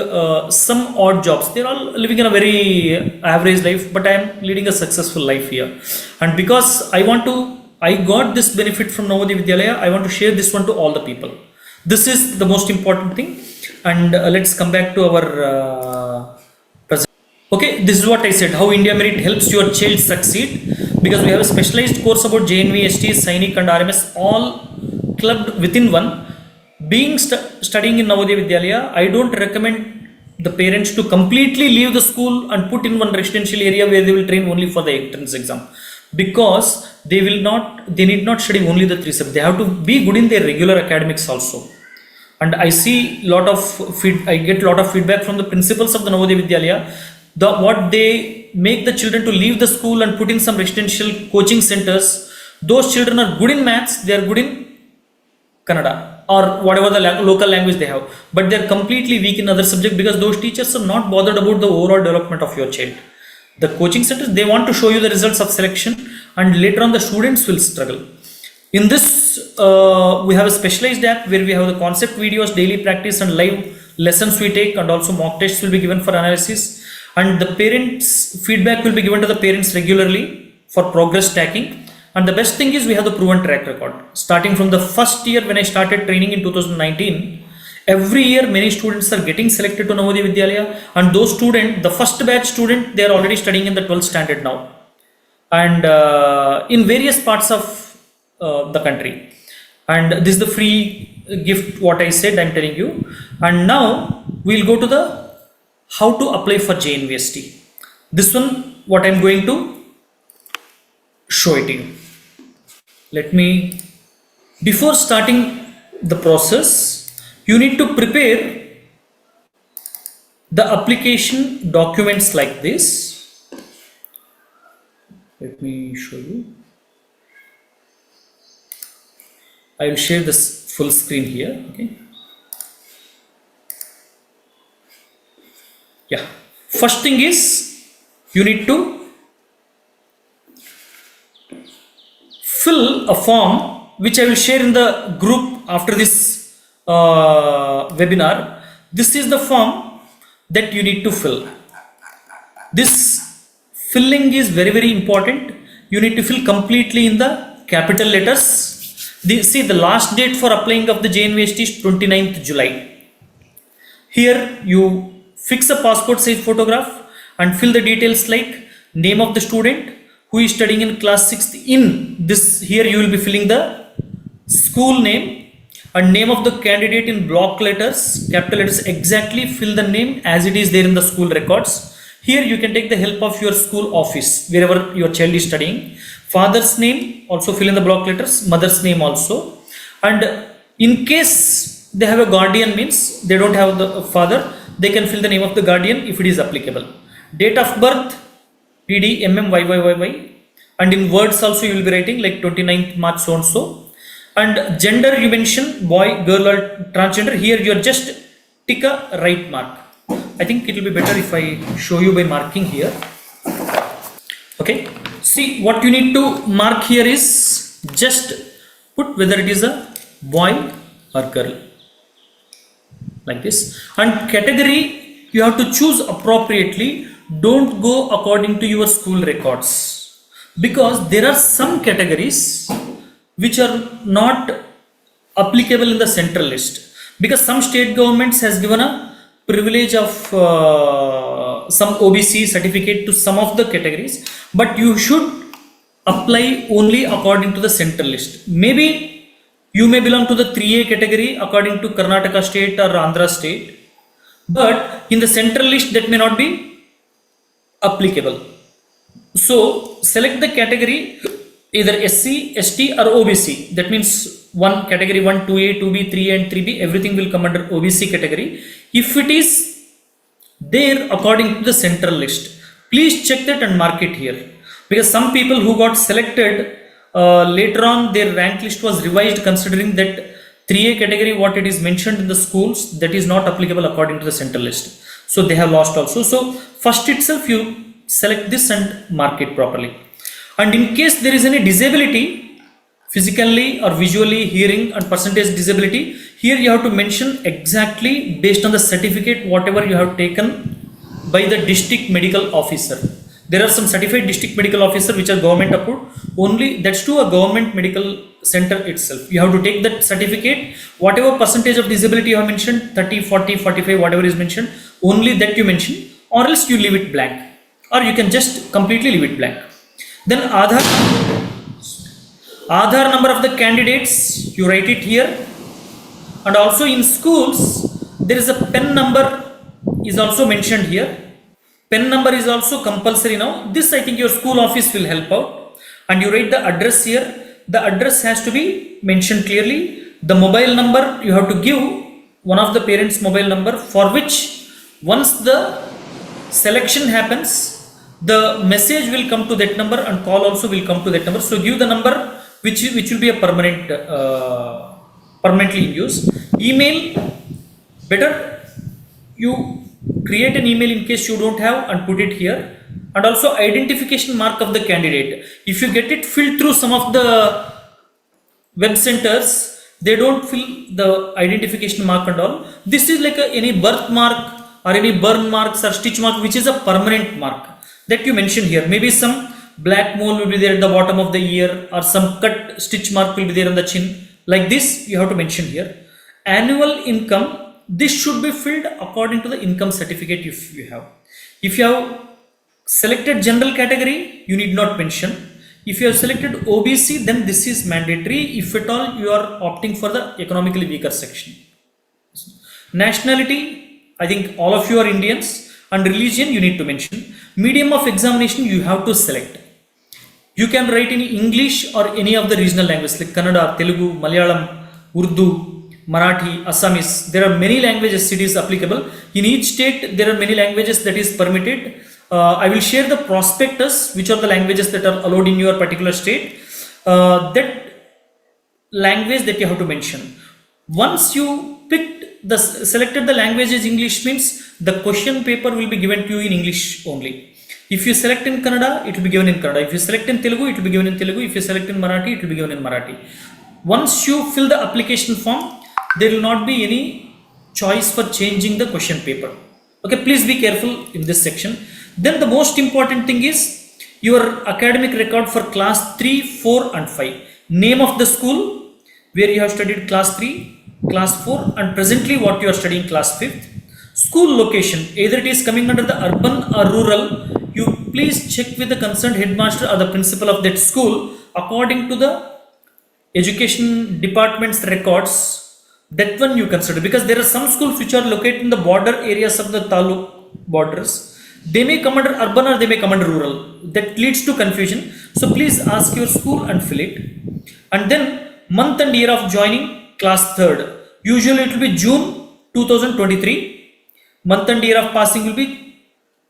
some odd jobs. They're all living in a very average life, but I am leading a successful life here. And because I got this benefit from Navodaya Vidyalaya, I want to share this one to all the people. This is the most important thing. And let's come back to our present. Okay, this is what I said, how IndiaMerit helps your child succeed, because we have a specialized course about JNVST, Sainik and RMS all clubbed within one. Being studying in Navodaya Vidyalaya, I don't recommend the parents to completely leave the school and put in one residential area where they will train only for the entrance exam, because they need not study only the three subjects. They have to be good in their regular academics also. And I get lot of feedback from the principals of the Navodaya Vidyalaya, what they make the children to leave the school and put in some residential coaching centers. Those children are good in maths, they are good in Kannada or whatever the local language they have, but they are completely weak in other subjects, because those teachers are not bothered about the overall development of your child. The coaching centers, they want to show you the results of selection, and later on the students will struggle. In this, we have a specialized app where we have the concept videos, daily practice and live lessons we take, and also mock tests will be given for analysis. And the parents' feedback will be given to the parents regularly for progress tracking. And the best thing is we have the proven track record. Starting from the first year when I started training in 2019, every year many students are getting selected to Navodaya Vidyalaya, and those students, the first batch student, they are already studying in the 12th standard now, and in various parts of the country. And this is the free gift what I said I'm telling you. And now we'll go to the how to apply for JNVST. This one what I'm going to show it to you. Before starting the process, you need to prepare the application documents like this. Let me show you. I will share this full screen here. Okay. Yeah. First thing is you need to fill a form which I will share in the group after this webinar. This is the form that you need to fill. This filling is very, very important. You need to fill completely in the capital letters. See, the last date for applying of the JNVST is 29th July. Here you fix a passport size photograph and fill the details like name of the student who is studying in class 6th. In this, here you will be filling the school name and name of the candidate in block letters, capital letters. Exactly fill the name as it is there in the school records. Here you can take the help of your school office wherever your child is studying. Father's name also fill in the block letters, mother's name also. And in case they have a guardian, means they don't have the father, they can fill the name of the guardian if it is applicable. Date of birth, PD, MM, YYYY. And in words also you will be writing like 29th March so and so. And gender you mention boy, girl or transgender. Here you are just tick a right mark. I think it will be better if I show you by marking here. Okay. See, what you need to mark here is just put whether it is a boy or girl, like this. And category you have to choose appropriately. Don't go according to your school records, because there are some categories which are not applicable in the central list, because some state governments has given a privilege of some OBC certificate to some of the categories, but you should apply only according to the central list. Maybe you may belong to the 3A category according to Karnataka state or Andhra state, but in the central list that may not be applicable. So select the category either SC, ST or OBC. That means one category 1, 2A, 2B, 3A and 3B, everything will come under OBC category. If it is there according to the central list, please check that and mark it here, because some people who got selected later on their rank list was revised considering that 3A category what it is mentioned in the schools, that is not applicable according to the central list, so they have lost also. So first itself you select this and mark it properly. And in case there is any disability, physically or visually, hearing and percentage disability, here you have to mention exactly based on the certificate whatever you have taken by the district medical officer. There are some certified district medical officer which are government approved. Only that's to a government medical center itself. You have to take that certificate. Whatever percentage of disability you have mentioned, 30, 40, 45, whatever is mentioned, only that you mention, or else you leave it blank, or you can just completely leave it blank. Then Aadhaar number of the candidates, you write it here. And also in schools, there is a PEN number is also mentioned here. PEN number is also compulsory now. This I think your school office will help out. And you write the address here. The address has to be mentioned clearly. The mobile number, you have to give one of the parents' mobile number, for which once the selection happens, the message will come to that number and call also will come to that number. So give the number which will be a permanently in use. Email, better you create an email in case you don't have and put it here. And also identification mark of the candidate. If you get it filled through some of the web centers, they don't fill the identification mark and all. This is like any birthmark or any burn marks or stitch mark, which is a permanent mark that you mention here. Maybe some black mole will be there at the bottom of the ear, or some cut stitch mark will be there on the chin. Like this, you have to mention here. Annual income, this should be filled according to the income certificate if you have. If you have selected general category, you need not mention. If you have selected OBC, then this is mandatory if at all you are opting for the economically weaker section. Nationality, I think all of you are Indians. And religion, you need to mention. Medium of examination, you have to select. You can write in English or any of the regional languages like Kannada, Telugu, Malayalam, Urdu, Marathi, Assamese. There are many languages it is applicable. In each state, there are many languages that is permitted. I will share the prospectus, which are the languages that are allowed in your particular state. That language that you have to mention. Once you selected the language is English, means the question paper will be given to you in English only. If you select in Kannada, it will be given in Kannada. If you select in Telugu, it will be given in Telugu. If you select in Marathi, it will be given in Marathi. Once you fill the application form, there will not be any choice for changing the question paper. Okay, please be careful in this section. Then the most important thing is your academic record for class 3, 4 and 5. Name of the school where you have studied class 3, class 4 and presently what you are studying class 5th. School location, either it is coming under the urban or rural, you please check with the concerned headmaster or the principal of that school according to the education department's records. That one you consider, because there are some schools which are located in the border areas of the taluk borders. They may come under urban or they may come under rural. That leads to confusion. So please ask your school and fill it. And then month and year of joining, class 3rd. Usually it will be June 2023. Month and year of passing will be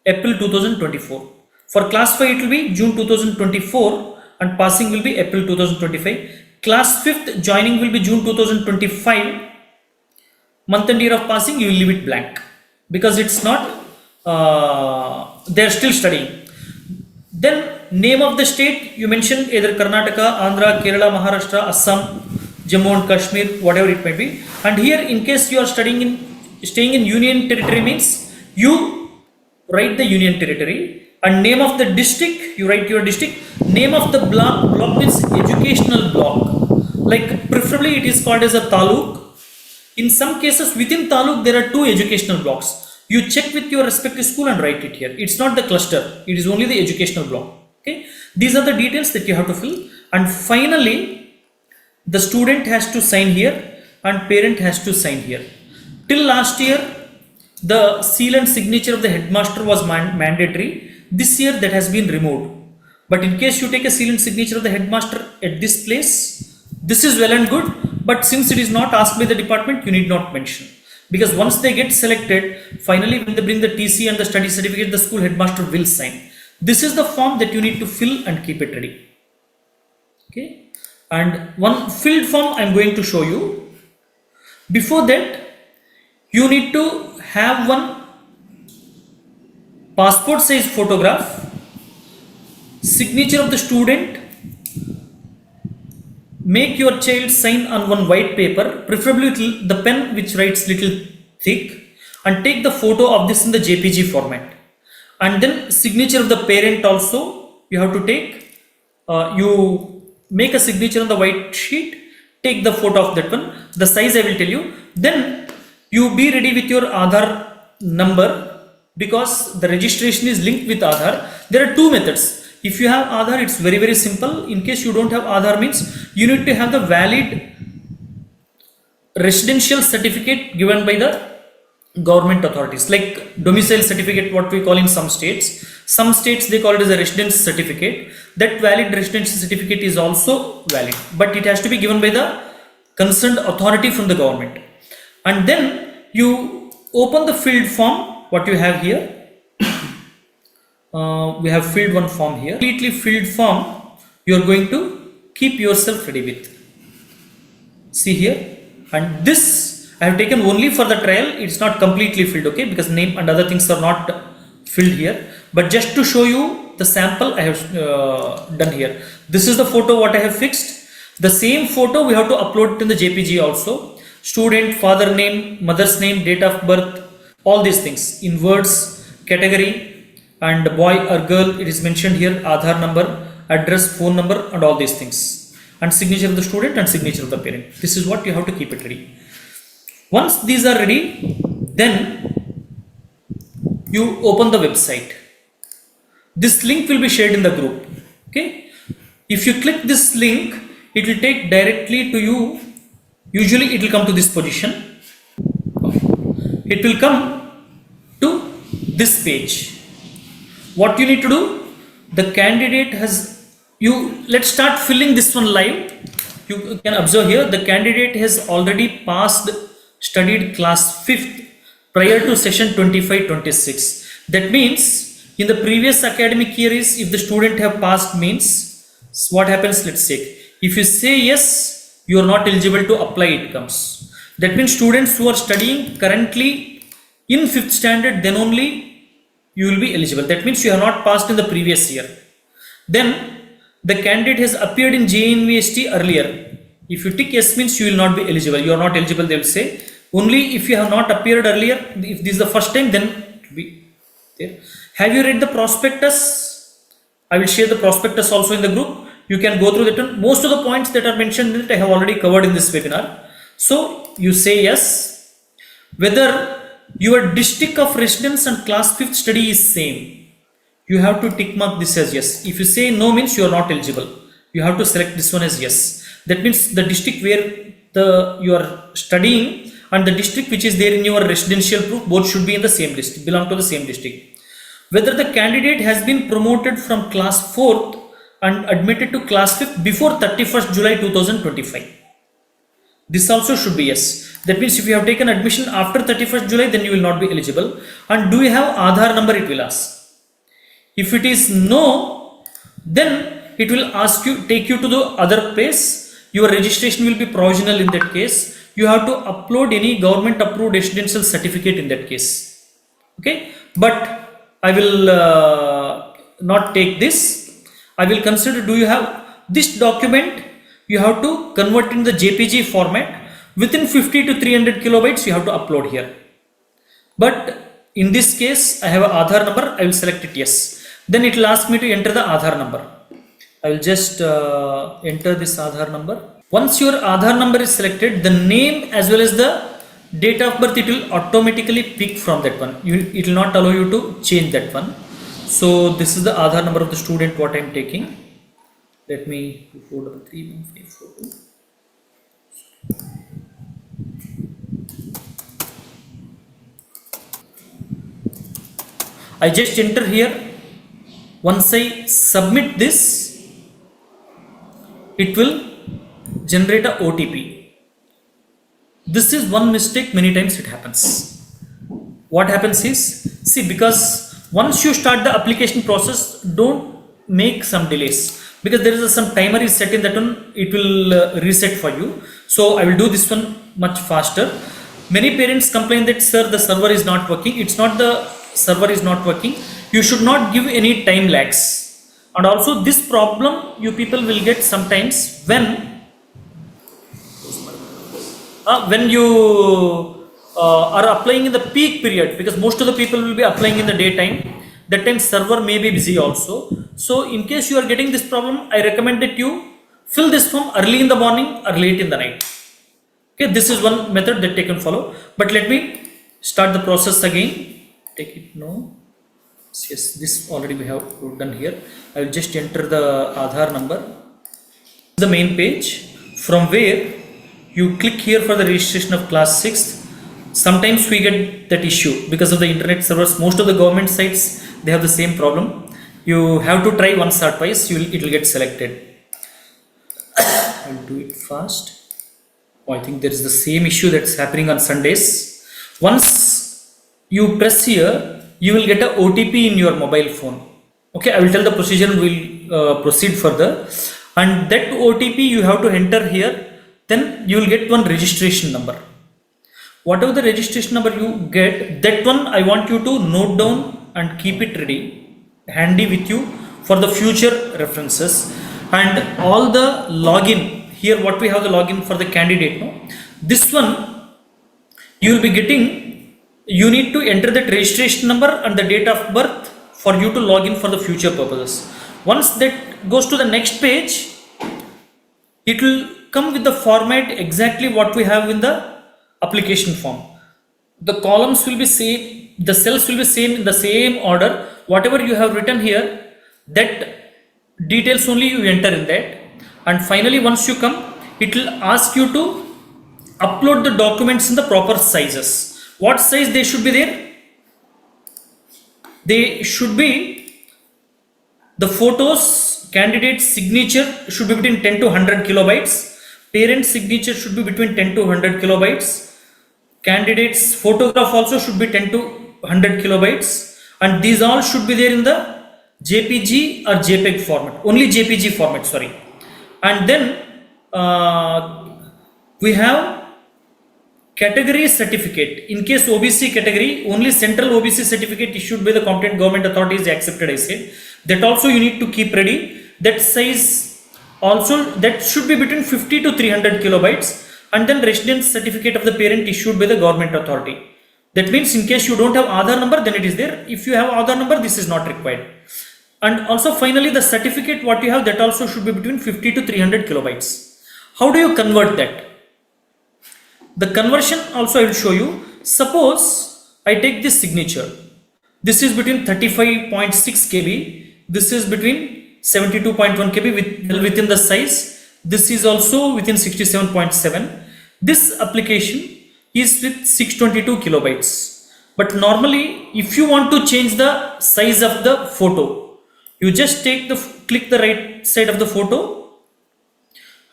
April 2024. For class 5 it will be June 2024 and passing will be April 2025. Class 5th joining will be June 2025. Month and year of passing you will leave it blank because it's not, they are still studying. Then name of the state, you mentioned either Karnataka, Andhra, Kerala, Maharashtra, Assam, Jammu and Kashmir, whatever it might be. And here in case you are staying in Union Territory, means you write the Union Territory. And name of the district, you write your district. Name of the block means educational block. Like preferably it is called as a taluk. In some cases within taluk there are 2 educational blocks. You check with your respective school and write it here. It's not the cluster, it is only the educational block. Okay, these are the details that you have to fill. And finally the student has to sign here and parent has to sign here. Till last year the seal and signature of the headmaster was mandatory. This year that has been removed. But in case you take a seal and signature of the headmaster at this place, this is well and good, but since it is not asked by the department, you need not mention. Because once they get selected, finally when they bring the TC and the study certificate, the school headmaster will sign. This is the form that you need to fill and keep it ready. Okay, and one filled form I am going to show you. Before that, you need to have one passport size photograph, signature of the student, make your child sign on one white paper, preferably the pen which writes little thick, and take the photo of this in the JPG format. and then signature of the parent also you have to take. You make a signature on the white sheet, take the photo of that one, the size I will tell you. Then you be ready with your Aadhaar number, because the registration is linked with Aadhaar. There are two methods. If you have Aadhaar, it's very simple. In case you don't have Aadhaar, means you need to have the valid residential certificate given by the government authorities, like domicile certificate, what we call in some states. Some states they call it as a residence certificate. That valid residence certificate is also valid, but it has to be given by the concerned authority from the government. And then you open the filled form, what you have here. We have filled one form here, completely filled form. You are going to keep yourself ready with. See here, and this I have taken only for the trial. It's not completely filled, okay, because name and other things are not filled here, but just to show you the sample I have done here. This is the photo what I have fixed. The same photo we have to upload it in the JPG also. Student, father name, mother's name, date of birth, all these things in words, category, and boy or girl, it is mentioned here, Aadhaar number, address, phone number, and all these things, and signature of the student and signature of the parent. This is what you have to keep it ready. Once these are ready, then you open the website. This link will be shared in the group, okay. If you click this link, it will take directly to you. Usually it will come to this position. It will come to this page. What you need to do, the candidate has, let's start filling this one live. You can observe here, the candidate has already passed, studied class 5th prior to session 25-26. That means in the previous academic year, is if the student have passed, means what happens, let's say if you say yes, you are not eligible to apply, it comes. That means students who are studying currently in 5th standard, then only you will be eligible. That means you have not passed in the previous year. Then the candidate has appeared in JNVST earlier. If you tick yes, means you will not be eligible. You are not eligible, they will say. Only if you have not appeared earlier, if this is the first time, then it will be there. Have you read the prospectus? I will share the prospectus also in the group. You can go through that one. Most of the points that are mentioned in it, I have already covered in this webinar. So you say yes. Whether your district of residence and class 5th study is same, you have to tick mark this as yes. If you say no, means you are not eligible. You have to select this one as yes. That means the district where you are studying and the district which is there in your residential proof, both should be in the same district, belong to the same district. Whether the candidate has been promoted from class 4th and admitted to class 5th before 31st July 2025. This also should be yes. That means if you have taken admission after 31st July, then you will not be eligible. And do you have Aadhaar number, it will ask. If it is no, then it will ask you, take you to the other place. Your registration will be provisional in that case. You have to upload any government approved residential certificate in that case. Okay, but I will not take this. I will consider, do you have this document? You have to convert in the JPG format. Within 50 to 300 kilobytes you have to upload here. But in this case I have an Aadhaar number, I will select it yes. Then it will ask me to enter the Aadhaar number. I will just enter this Aadhaar number. Once your Aadhaar number is selected, the name as well as the date of birth, it will automatically pick from that one. It will not allow you to change that one. So this is the Aadhaar number of the student what I am taking. Let me 24331542. I just enter here. Once I submit this, it will generate a OTP. This is one mistake, many times it happens. What happens is, see, because once you start the application process, don't make some delays, because there is some timer is set in that one, it will reset for you. So I will do this one much faster. Many parents complain that sir, the server is not working. It's not the server is not working. You should not give any time lags. And also this problem you people will get sometimes when you are applying in the peak period, because most of the people will be applying in the daytime. That time server may be busy also. So in case you are getting this problem, I recommend that you fill this form early in the morning or late in the night. Okay, this is one method that they can follow. But let me start the process again. Take it no. Yes, this already we have done here. I will just enter the Aadhaar number. The main page from where you click here for the registration of class 6th. Sometimes we get that issue because of the internet servers. Most of the government sites, they have the same problem. You have to try once or twice, it will get selected. I'll do it fast. Oh, I think there is the same issue that's happening on Sundays. Once you press here, you will get a OTP in your mobile phone. Okay, I will tell the procedure and we'll proceed further. And that OTP you have to enter here. Then you will get one registration number. Whatever the registration number you get, that one I want you to note down and keep it ready, handy with you for the future references. And all the login, here what we have the login for the candidate. No? This one you will be getting, you need to enter that registration number and the date of birth for you to log in for the future purposes. Once that goes to the next page, it will come with the format exactly what we have in the application form. The columns will be same, the cells will be same in the same order. Whatever you have written here, that details only you enter in that. And finally, once you come, it will ask you to upload the documents in the proper sizes. What size they should be there? They should be the photos, candidate's signature should be between 10 to 100 kilobytes. Parent signature should be between 10 to 100 kilobytes. Candidate's photograph also should be 10 to 100 kilobytes. And these all should be there in the JPG or JPEG format. Only JPG format, sorry. And then we have category certificate. In case OBC category, only central OBC certificate issued by the competent government authority is accepted, I said. That also you need to keep ready. That size also, that should be between 50 to 300 kilobytes. And then residence certificate of the parent issued by the government authority. That means in case you don't have Aadhaar number, then it is there. If you have Aadhaar number, this is not required. And also finally the certificate what you have, that also should be between 50 to 300 kilobytes. How do you convert that? The conversion also I will show you. Suppose I take this signature. This is between 35.6 KB. This is between 72.1 KB within the size. This is also within 67.7. This application is with 622 kilobytes. But normally, if you want to change the size of the photo, you just click the right side of the photo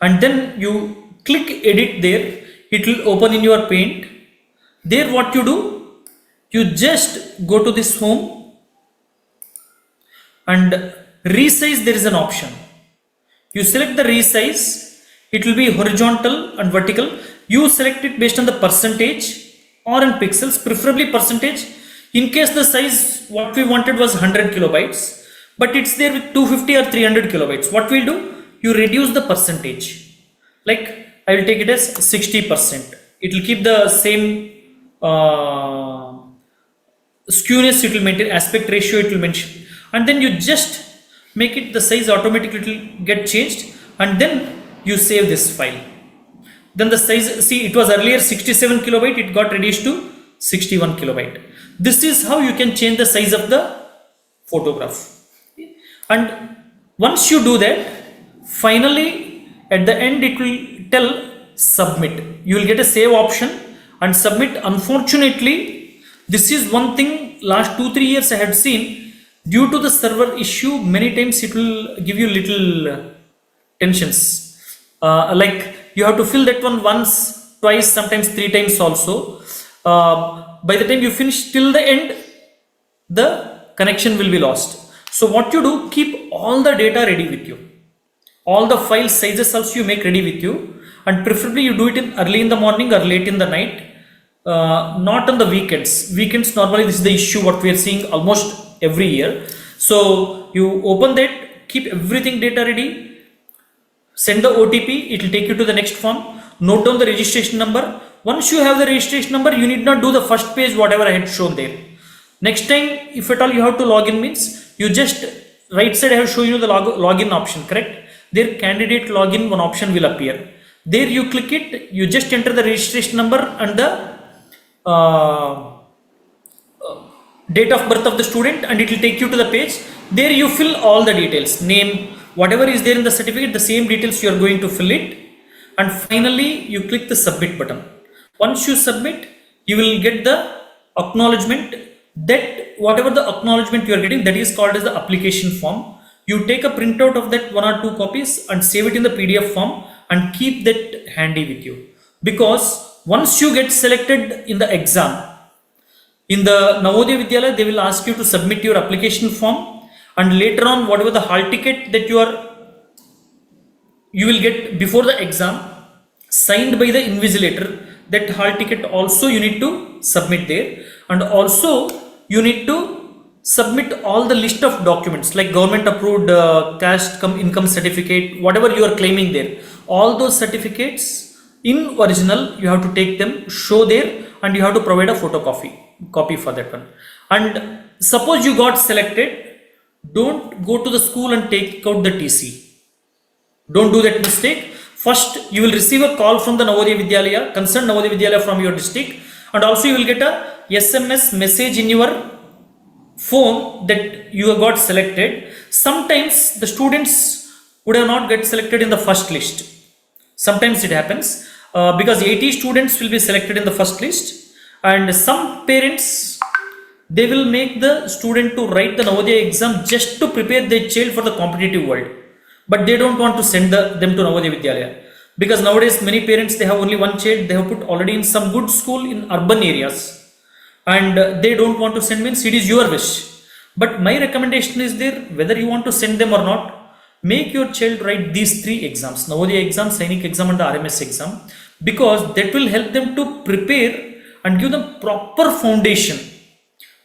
and then you click edit there. It will open in your paint. There what you do, you just go to this home and resize, there is an option. You select the resize, it will be horizontal and vertical. You select it based on the percentage or in pixels, preferably percentage. In case the size what we wanted was 100 kilobytes, but it's there with 250 or 300 kilobytes. What we'll do, you reduce the percentage. Like I will take it as 60%. It will keep the same skewness, it will maintain, aspect ratio it will mention. And then you just make it the size automatically, it will get changed, and then you save this file. Then the size, see, it was earlier 67 kilobyte, it got reduced to 61 kilobyte. This is how you can change the size of the photograph. And once you do that, finally at the end it will tell submit. You will get a save option and submit. Unfortunately, this is one thing last 2-3 years I had seen. Due to the server issue, many times it will give you little tensions. Like you have to fill that one once, twice, sometimes 3 times also. By the time you finish till the end, the connection will be lost. So what you do, keep all the data ready with you. All the file sizes also you make ready with you. And preferably you do it in early in the morning or late in the night. Not on the weekends. Weekends normally this is the issue what we are seeing almost every year. So you open that, keep everything data ready, send the OTP, it will take you to the next form, note down the registration number. Once you have the registration number, you need not do the first page whatever I had shown there. Next time, if at all you have to log in means, you just right side I have shown you the login option, correct? There candidate login one option will appear. There you click it, you just enter the registration number and the uh, date of birth of the student, and it will take you to the page. There you fill all the details, name, whatever is there in the certificate, the same details you are going to fill it, and finally you click the submit button. Once you submit, you will get the acknowledgement. That whatever the acknowledgement you are getting, that is called as the application form. You take a printout of that 1 or 2 copies and save it in the PDF form and keep that handy with you, because once you get selected in the exam in the Navodaya Vidyalaya, they will ask you to submit your application form, and later on whatever the hall ticket that you will get before the exam signed by the invigilator, that hall ticket also you need to submit there. And also you need to submit all the list of documents like government approved caste income certificate, whatever you are claiming there, all those certificates in original you have to take them, show there, and you have to provide a copy for that one. And suppose you got selected, don't go to the school and take out the TC. Don't do that mistake. First you will receive a call from the Navodaya Vidyalaya, concerned Navodaya Vidyalaya from your district, and also you will get a SMS message in your phone that you have got selected. Sometimes the students would have not get selected in the first list. Sometimes it happens because 80 students will be selected in the first list, and some parents, they will make the student to write the Navodaya exam just to prepare their child for the competitive world, but they don't want to send them to Navodaya Vidyalaya, because nowadays many parents, they have only one child, they have put already in some good school in urban areas, and they don't want to send, means it is your wish. But my recommendation is there, whether you want to send them or not, make your child write these 3 exams, Navodaya exam, Sainik exam and the RMS exam, because that will help them to prepare and give them proper foundation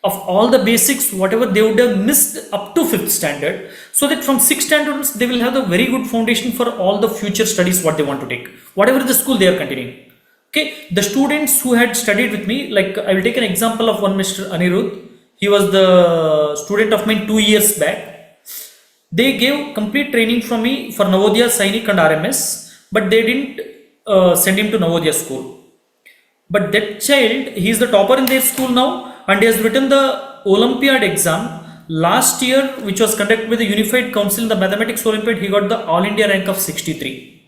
of all the basics, whatever they would have missed up to 5th standard, so that from 6th standard they will have the very good foundation for all the future studies what they want to take, whatever the school they are continuing. Okay, the students who had studied with me, like I will take an example of one Mr. Anirudh. He was the student of mine 2 years back. They gave complete training from me for Navodaya Sainik and RMS, but they didn't send him to Navodaya school. But that child, he is the topper in their school now, and he has written the Olympiad exam last year, which was conducted by the Unified Council in the Mathematics Olympiad. He got the All India rank of 63.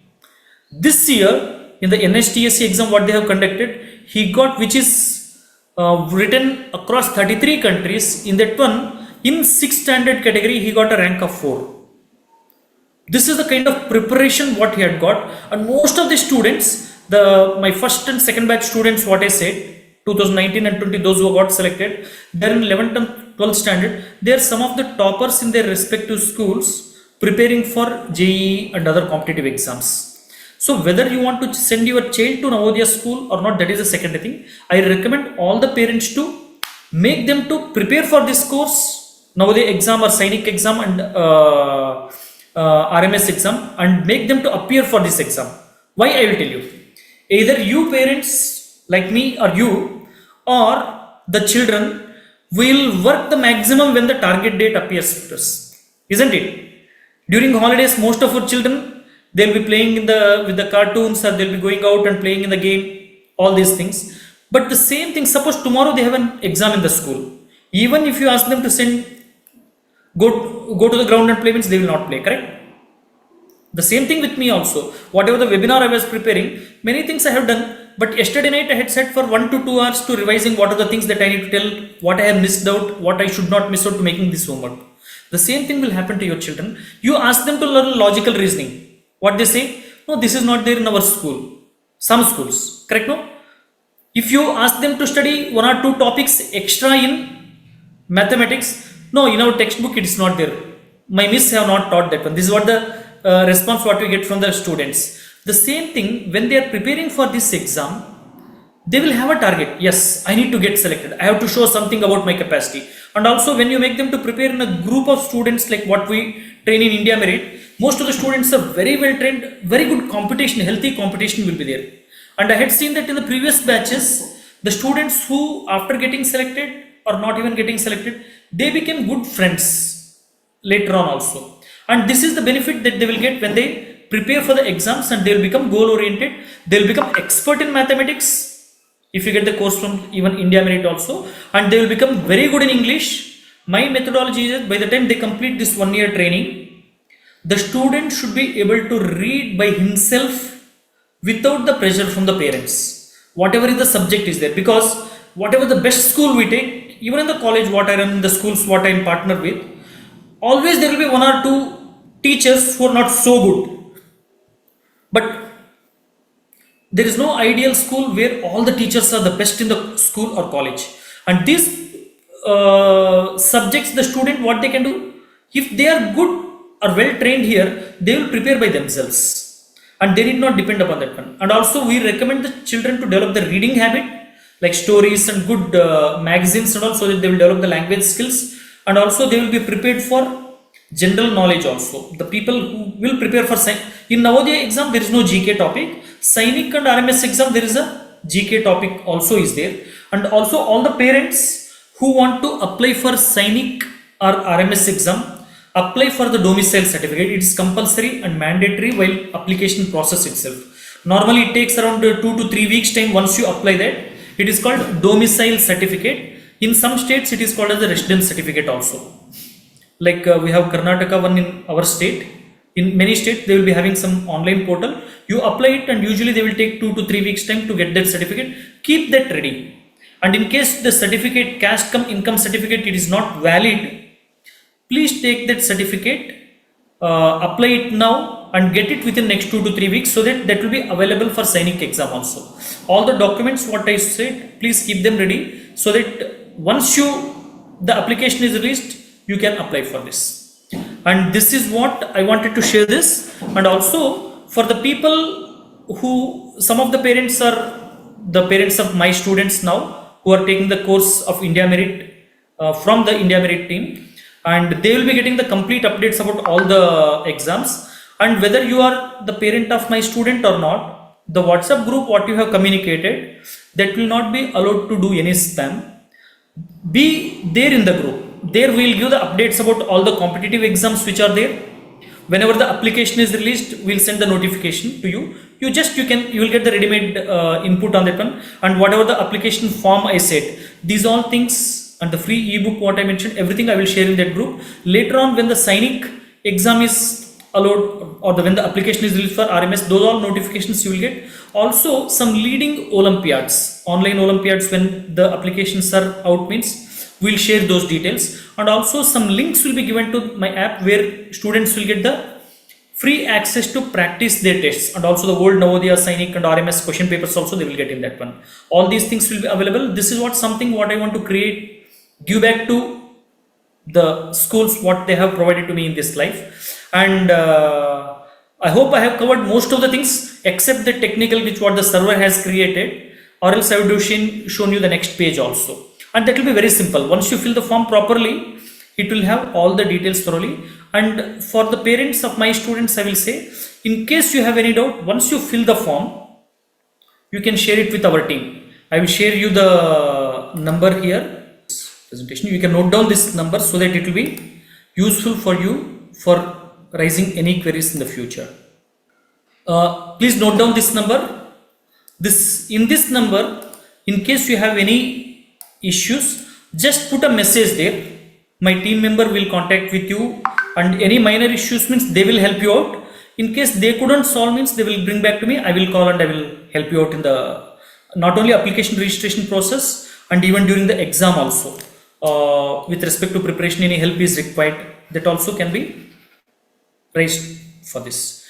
This year, in the NSTSC exam what they have conducted, he got, which is written across 33 countries, in that one, in 6th standard category, he got a rank of 4. This is the kind of preparation what he had got. And most of the students, my first and second batch students, what I said, 2019 and 20, those who got selected, they're in 11th and 12th standard. They are some of the toppers in their respective schools, preparing for JEE and other competitive exams. So whether you want to send your child to Navodaya school or not, that is the second thing. I recommend all the parents to make them to prepare for this course, Navodaya exam or Sainik exam and RMS exam, and make them to appear for this exam. Why? I will tell you. Either you parents like me or you, or the children, will work the maximum when the target date appears to us, isn't it? During holidays, most of our children, they'll be playing with the cartoons, or they'll be going out and playing in the game, all these things. But the same thing, suppose tomorrow they have an exam in the school, even if you ask them to go to the ground and play, means they will not play, correct? The same thing with me also. Whatever the webinar I was preparing, many things I have done, but yesterday night I had set for 1 to 2 hours to revising what are the things that I need to tell, what I have missed out, what I should not miss out to making this homework. The same thing will happen to your children. You ask them to learn logical reasoning. What they say? No, this is not there in our school. Some schools, correct? No? If you ask them to study 1 or 2 topics extra in mathematics, no, in our textbook it is not there. My miss have not taught that one. This is what the response what we get from the students. The same thing, when they are preparing for this exam, they will have a target. Yes, I need to get selected. I have to show something about my capacity. And also when you make them to prepare in a group of students, like what we train in IndiaMerit, most of the students are very well trained, very good competition, healthy competition will be there. And I had seen that in the previous batches, the students who after getting selected or not even getting selected, they became good friends later on also. And this is the benefit that they will get when they prepare for the exams, and they will become goal oriented, they will become expert in mathematics if you get the course from even IndiaMerit also, and they will become very good in English. My methodology is that by the time they complete this 1 year training, the student should be able to read by himself without the pressure from the parents, whatever is the subject is there. Because whatever the best school we take, even in the college what I run, the schools what I am partnered with, always there will be one or two teachers who are not so good. But there is no ideal school where all the teachers are the best in the school or college. And these subjects, the student what they can do, if they are good or well trained here, they will prepare by themselves and they need not depend upon that one. And also we recommend the children to develop the reading habit, like stories and good magazines and all, so that they will develop the language skills, and also they will be prepared for general knowledge also. The people who will prepare for in Navodaya exam there is no GK topic. Sainik and RMS exam there is a GK topic also is there. And also all the parents who want to apply for Sainik or RMS exam, apply for the domicile certificate. It is compulsory and mandatory while application process itself. Normally it takes around 2 to 3 weeks time once you apply that. It is called domicile certificate. In some states it is called as the residence certificate also. Like we have Karnataka one in our state. In many states they will be having some online portal. You apply it and usually they will take 2 to 3 weeks time to get that certificate. Keep that ready. And in case the certificate, caste cum income certificate, it is not valid, please take that certificate, apply it now and get it within next 2 to 3 weeks, so that that will be available for Sainik exam also. All the documents what I said, please keep them ready, so that once the application is released, you can apply for this. And this is what I wanted to share this. And also for the people who, some of the parents are the parents of my students now who are taking the course of IndiaMerit from the IndiaMerit team, and they will be getting the complete updates about all the exams. And whether you are the parent of my student or not, the WhatsApp group what you have communicated, that will not be allowed to do any spam. Be there in the group. There we will give the updates about all the competitive exams which are there. Whenever the application is released, we'll send the notification to you. You will get the ready-made input on that one. And whatever the application form I said, these all things and the free ebook what I mentioned, everything I will share in that group. Later on when the Sainik exam is allowed, or when the application is released for RMS, those all notifications you will get. Also some leading Olympiads, online Olympiads, when the applications are out means, we'll share those details. And also some links will be given to my app where students will get the free access to practice their tests. And also the old Navodaya Sainik and RMS question papers also they will get in that one. All these things will be available. This is something what I want to create, give back to the schools what they have provided to me in this life. And I hope I have covered most of the things except the technical which what the server has created, or else I would have shown you the next page also. And that will be very simple. Once you fill the form properly, it will have all the details thoroughly. And for the parents of my students, I will say, in case you have any doubt, once you fill the form, you can share it with our team. I will share you the number here. Presentation. You can note down this number so that it will be useful for you for raising any queries in the future. Please note down this number. In this number, in case you have any issues, just put a message there. My team member will contact with you, and any minor issues means they will help you out. In case they couldn't solve means they will bring back to me. I will call and I will help you out in the not only application registration process, and even during the exam also. With respect to preparation, any help is required, that also can be raised for this.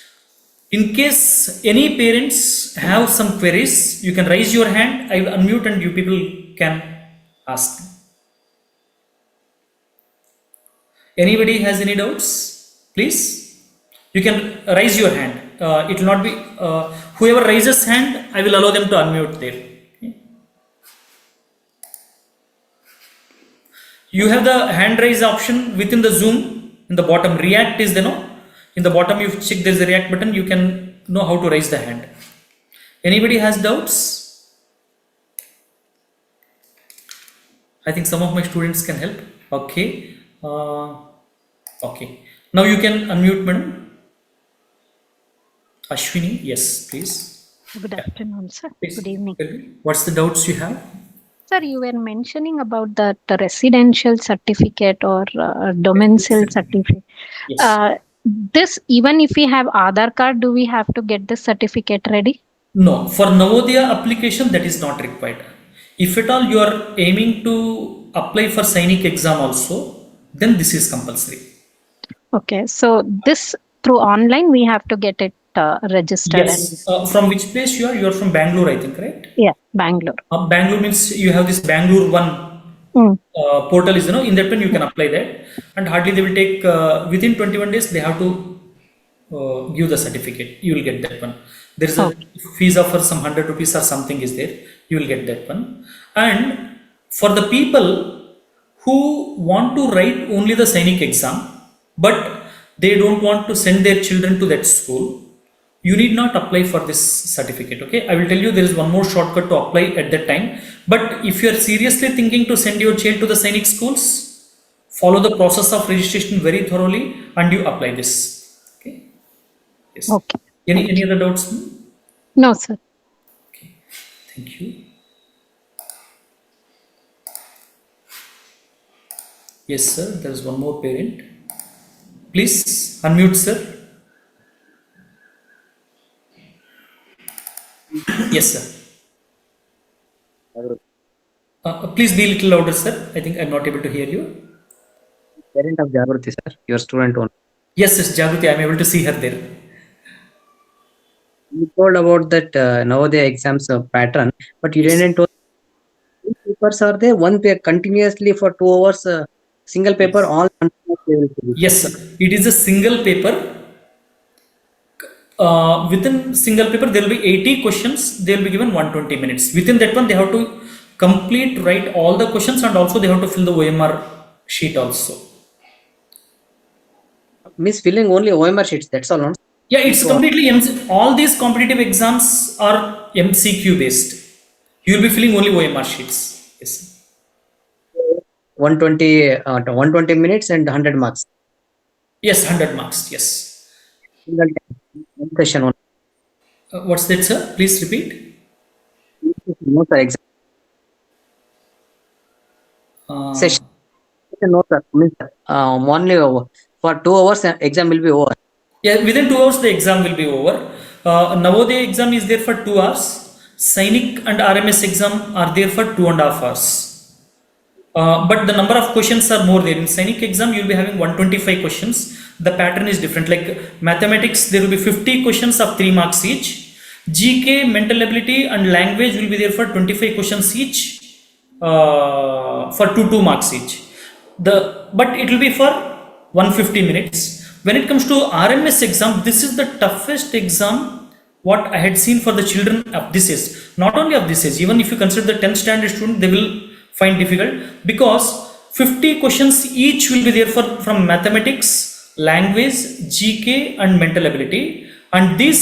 In case any parents have some queries, you can raise your hand. I will unmute and you people can ask. Anybody has any doubts? Please, you can raise your hand. It will not be whoever raises hand, I will allow them to unmute there. Okay. You have the hand raise option within the Zoom. In the bottom, react is there, no? In the bottom, you check there is a react button. You can know how to raise the hand. Anybody has doubts? I think some of my students can help. Okay. Okay. Now you can unmute, madam. Ashwini, yes, please. Good Yeah, afternoon, sir. please Good evening. tell me. What's the doubts you have? Sir, you were mentioning about that residential certificate or domicile certificate. Yes. Uh, this, even if we have Aadhaar card, do we have to get this certificate ready? No, for Navodaya application that is not required. If at all you are aiming to apply for Sainik exam also, then this is compulsory. Okay, so this through online, we have to get it registered and Yes. From which place you are? You are from Bangalore, I think, right? yeah, Bangalore. Bangalore means you have this Bangalore one Mm, portal is, in that one you can apply that, and hardly they will take within 21 days they have to give the certificate. You will get that one. There is a okay. fees of for some 100 rupees or something is there. You will get that one. And for the people who want to write only the Sainik exam, but they don't want to send their children to that school, you need not apply for this certificate. Okay, I will tell you there is one more shortcut to apply at that time. But if you are seriously thinking to send your child to the Sainik schools, follow the process of registration very thoroughly and you apply this. Okay, yes. Okay. Any Thank you. other doubts? No, sir. Okay, thank you. Yes, sir, there is one more parent. Please unmute, sir. Yes, sir. Please be a little louder, sir. I think I'm not able to hear you. Parent of Jagruti, sir, your student only. Yes, yes, Jagruti, I'm able to see her there. You told about that Navodaya exams pattern, but you Yes. didn't tell two papers are there. One paper continuously for 2 hours, single paper, Yes. all continuously will be. Yes, sir. It is a single paper. Within single paper, there will be 80 questions. They will be given 120 minutes. Within that one, they have to complete, write all the questions, and also they have to fill the OMR sheet also. Means filling only OMR sheets. That's all. No? Yeah, it's So completely all these competitive exams are MCQ based. You will be filling only OMR sheets. Yes, sir. 120 minutes and 100 marks. Yes, 100 marks. Yes. Single time, one session only. What's that, sir? Please repeat. No, sir. Exam Uh, session. No, sir. Means only for 2 hours, exam will be over. Yeah, within 2 hours the exam will be over. Navodaya exam is there for 2 hours. Sainik and RMS exam are there for 2.5 hours. But the number of questions are more there. In Sainik exam, you will be having 125 questions. The pattern is different. Like mathematics, there will be 50 questions of 3 marks each. GK, mental ability, and language will be there for 25 questions each, for 2 marks each. But it will be for 150 minutes. When it comes to RMS exam, this is the toughest exam what I had seen for the children of this age. Not only of this age, even if you consider the 10th standard student, they will find difficult because 50 questions each will be there from mathematics, language, GK, and mental ability. And these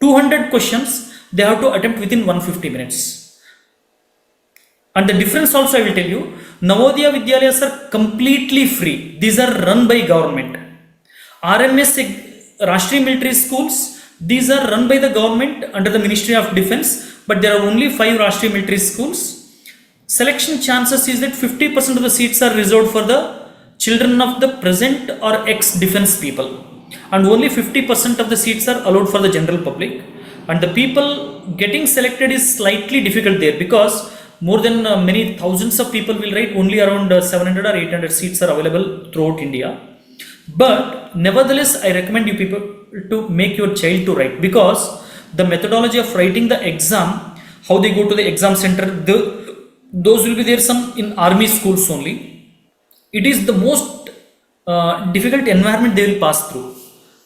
200 questions they have to attempt within 150 minutes. And the difference also I will tell you, Navodaya Vidyalayas are completely free. These are run by government. RMS Rashtriya Military Schools, these are run by the government under the Ministry of Defense, but there are only 5 Rashtriya Military Schools. Selection chances is that 50% of the seats are reserved for the children of the present or ex-defense people, and only 50% of the seats are allowed for the general public. And the people getting selected is slightly difficult there because more than many thousands of people will write. Only around 700 or 800 seats are available throughout India. But nevertheless, I recommend you people to make your child to write, because the methodology of writing the exam, how they go to the exam center, those will be there some in army schools only. It is the most difficult environment they will pass through.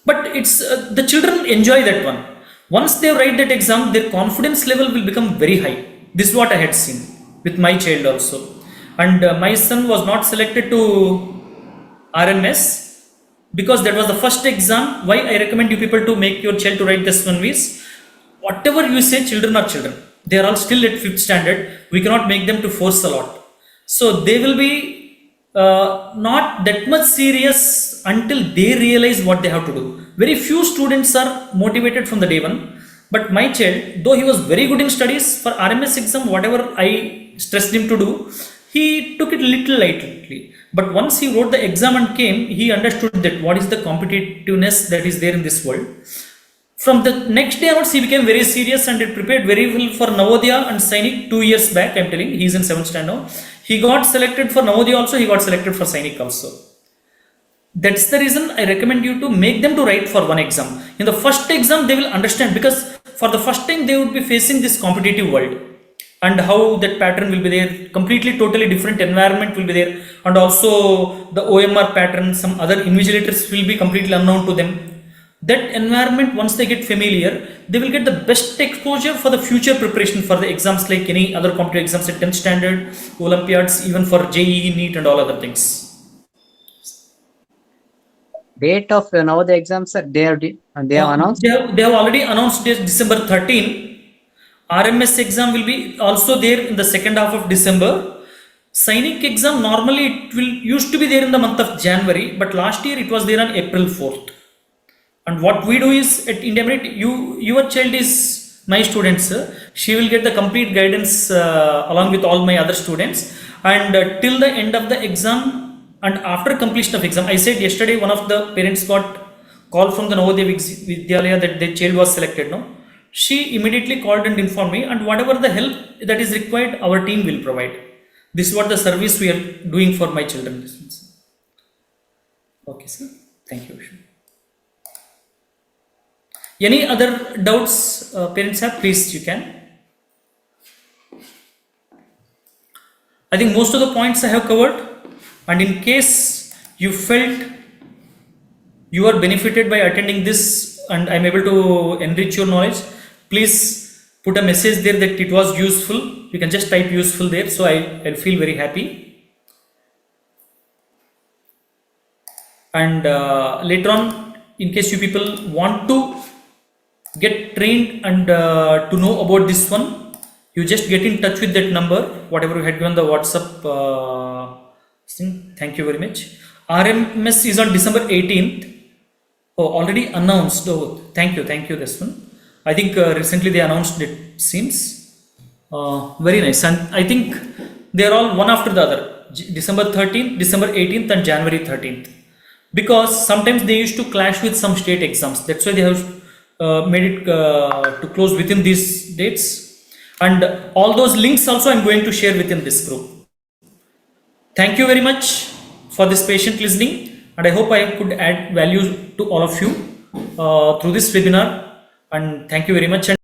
But it's the children enjoy that one. Once they write that exam, their confidence level will become very high. This is what I had seen with my child also. And my son was not selected to RMS because that was the first exam. Why I recommend you people to make your child to write this one is, whatever you say, children are children. They are all still at 5th standard. We cannot make them to force a lot. So they will be not that much serious until they realize what they have to do. Very few students are motivated from the day one. But my child, though he was very good in studies, for RMS exam, whatever I stressed him to do, he took it little lightly. But once he wrote the exam and came, he understood that what is the competitiveness that is there in this world. From the next day onwards, he became very serious and it prepared very well for Navodaya and Sainik 2 years back. I'm telling, he's in 7th standard now. He got selected for Navodaya also, he got selected for Sainik also. That's the reason I recommend you to make them to write for one exam. In the first exam, they will understand because for the first time they would be facing this competitive world and how that pattern will be there. Completely, totally different environment will be there, and also the OMR pattern, some other invigilators will be completely unknown to them. That environment, once they get familiar, they will get the best exposure for the future preparation for the exams like any other competitive exams at 10th standard, Olympiads, even for JEE, NEET, and all other things. Date of now the exams, sir, they have announced. They have already announced this December 13. RMS exam will be also there in the second half of December. Sainik exam normally it will used to be there in the month of January, but last year it was there on April 4th. And what we do is at IndiaMerit, your child is my student, sir. She will get the complete guidance along with all my other students. And till the end of the exam and after completion of exam, I said yesterday one of the parents got call from the Navodaya Vidyalaya that their child was selected. No, she immediately called and informed me, and whatever the help that is required, our team will provide. This is what the service we are doing for my children. Okay, sir. Thank you. Any other doubts parents have, please you can. I think most of the points I have covered, and in case you felt you are benefited by attending this and I'm able to enrich your knowledge, please put a message there that it was useful. You can just type useful there, so I'll feel very happy. And later on, in case you people want to get trained and to know about this one, you just get in touch with that number, whatever you had given the WhatsApp thing. Thank you very much. RMS is on December 18th. Oh, already announced. Oh, thank you this one. I think recently they announced it, seems. Very nice. And I think they are all one after the other. December 13th, December 18th and January 13th. Because sometimes they used to clash with some state exams. That's why they have made it to close within these dates. And all those links also I'm going to share within this group. Thank you very much for this patient listening. And I hope I could add value to all of you through this webinar. And thank you very much. And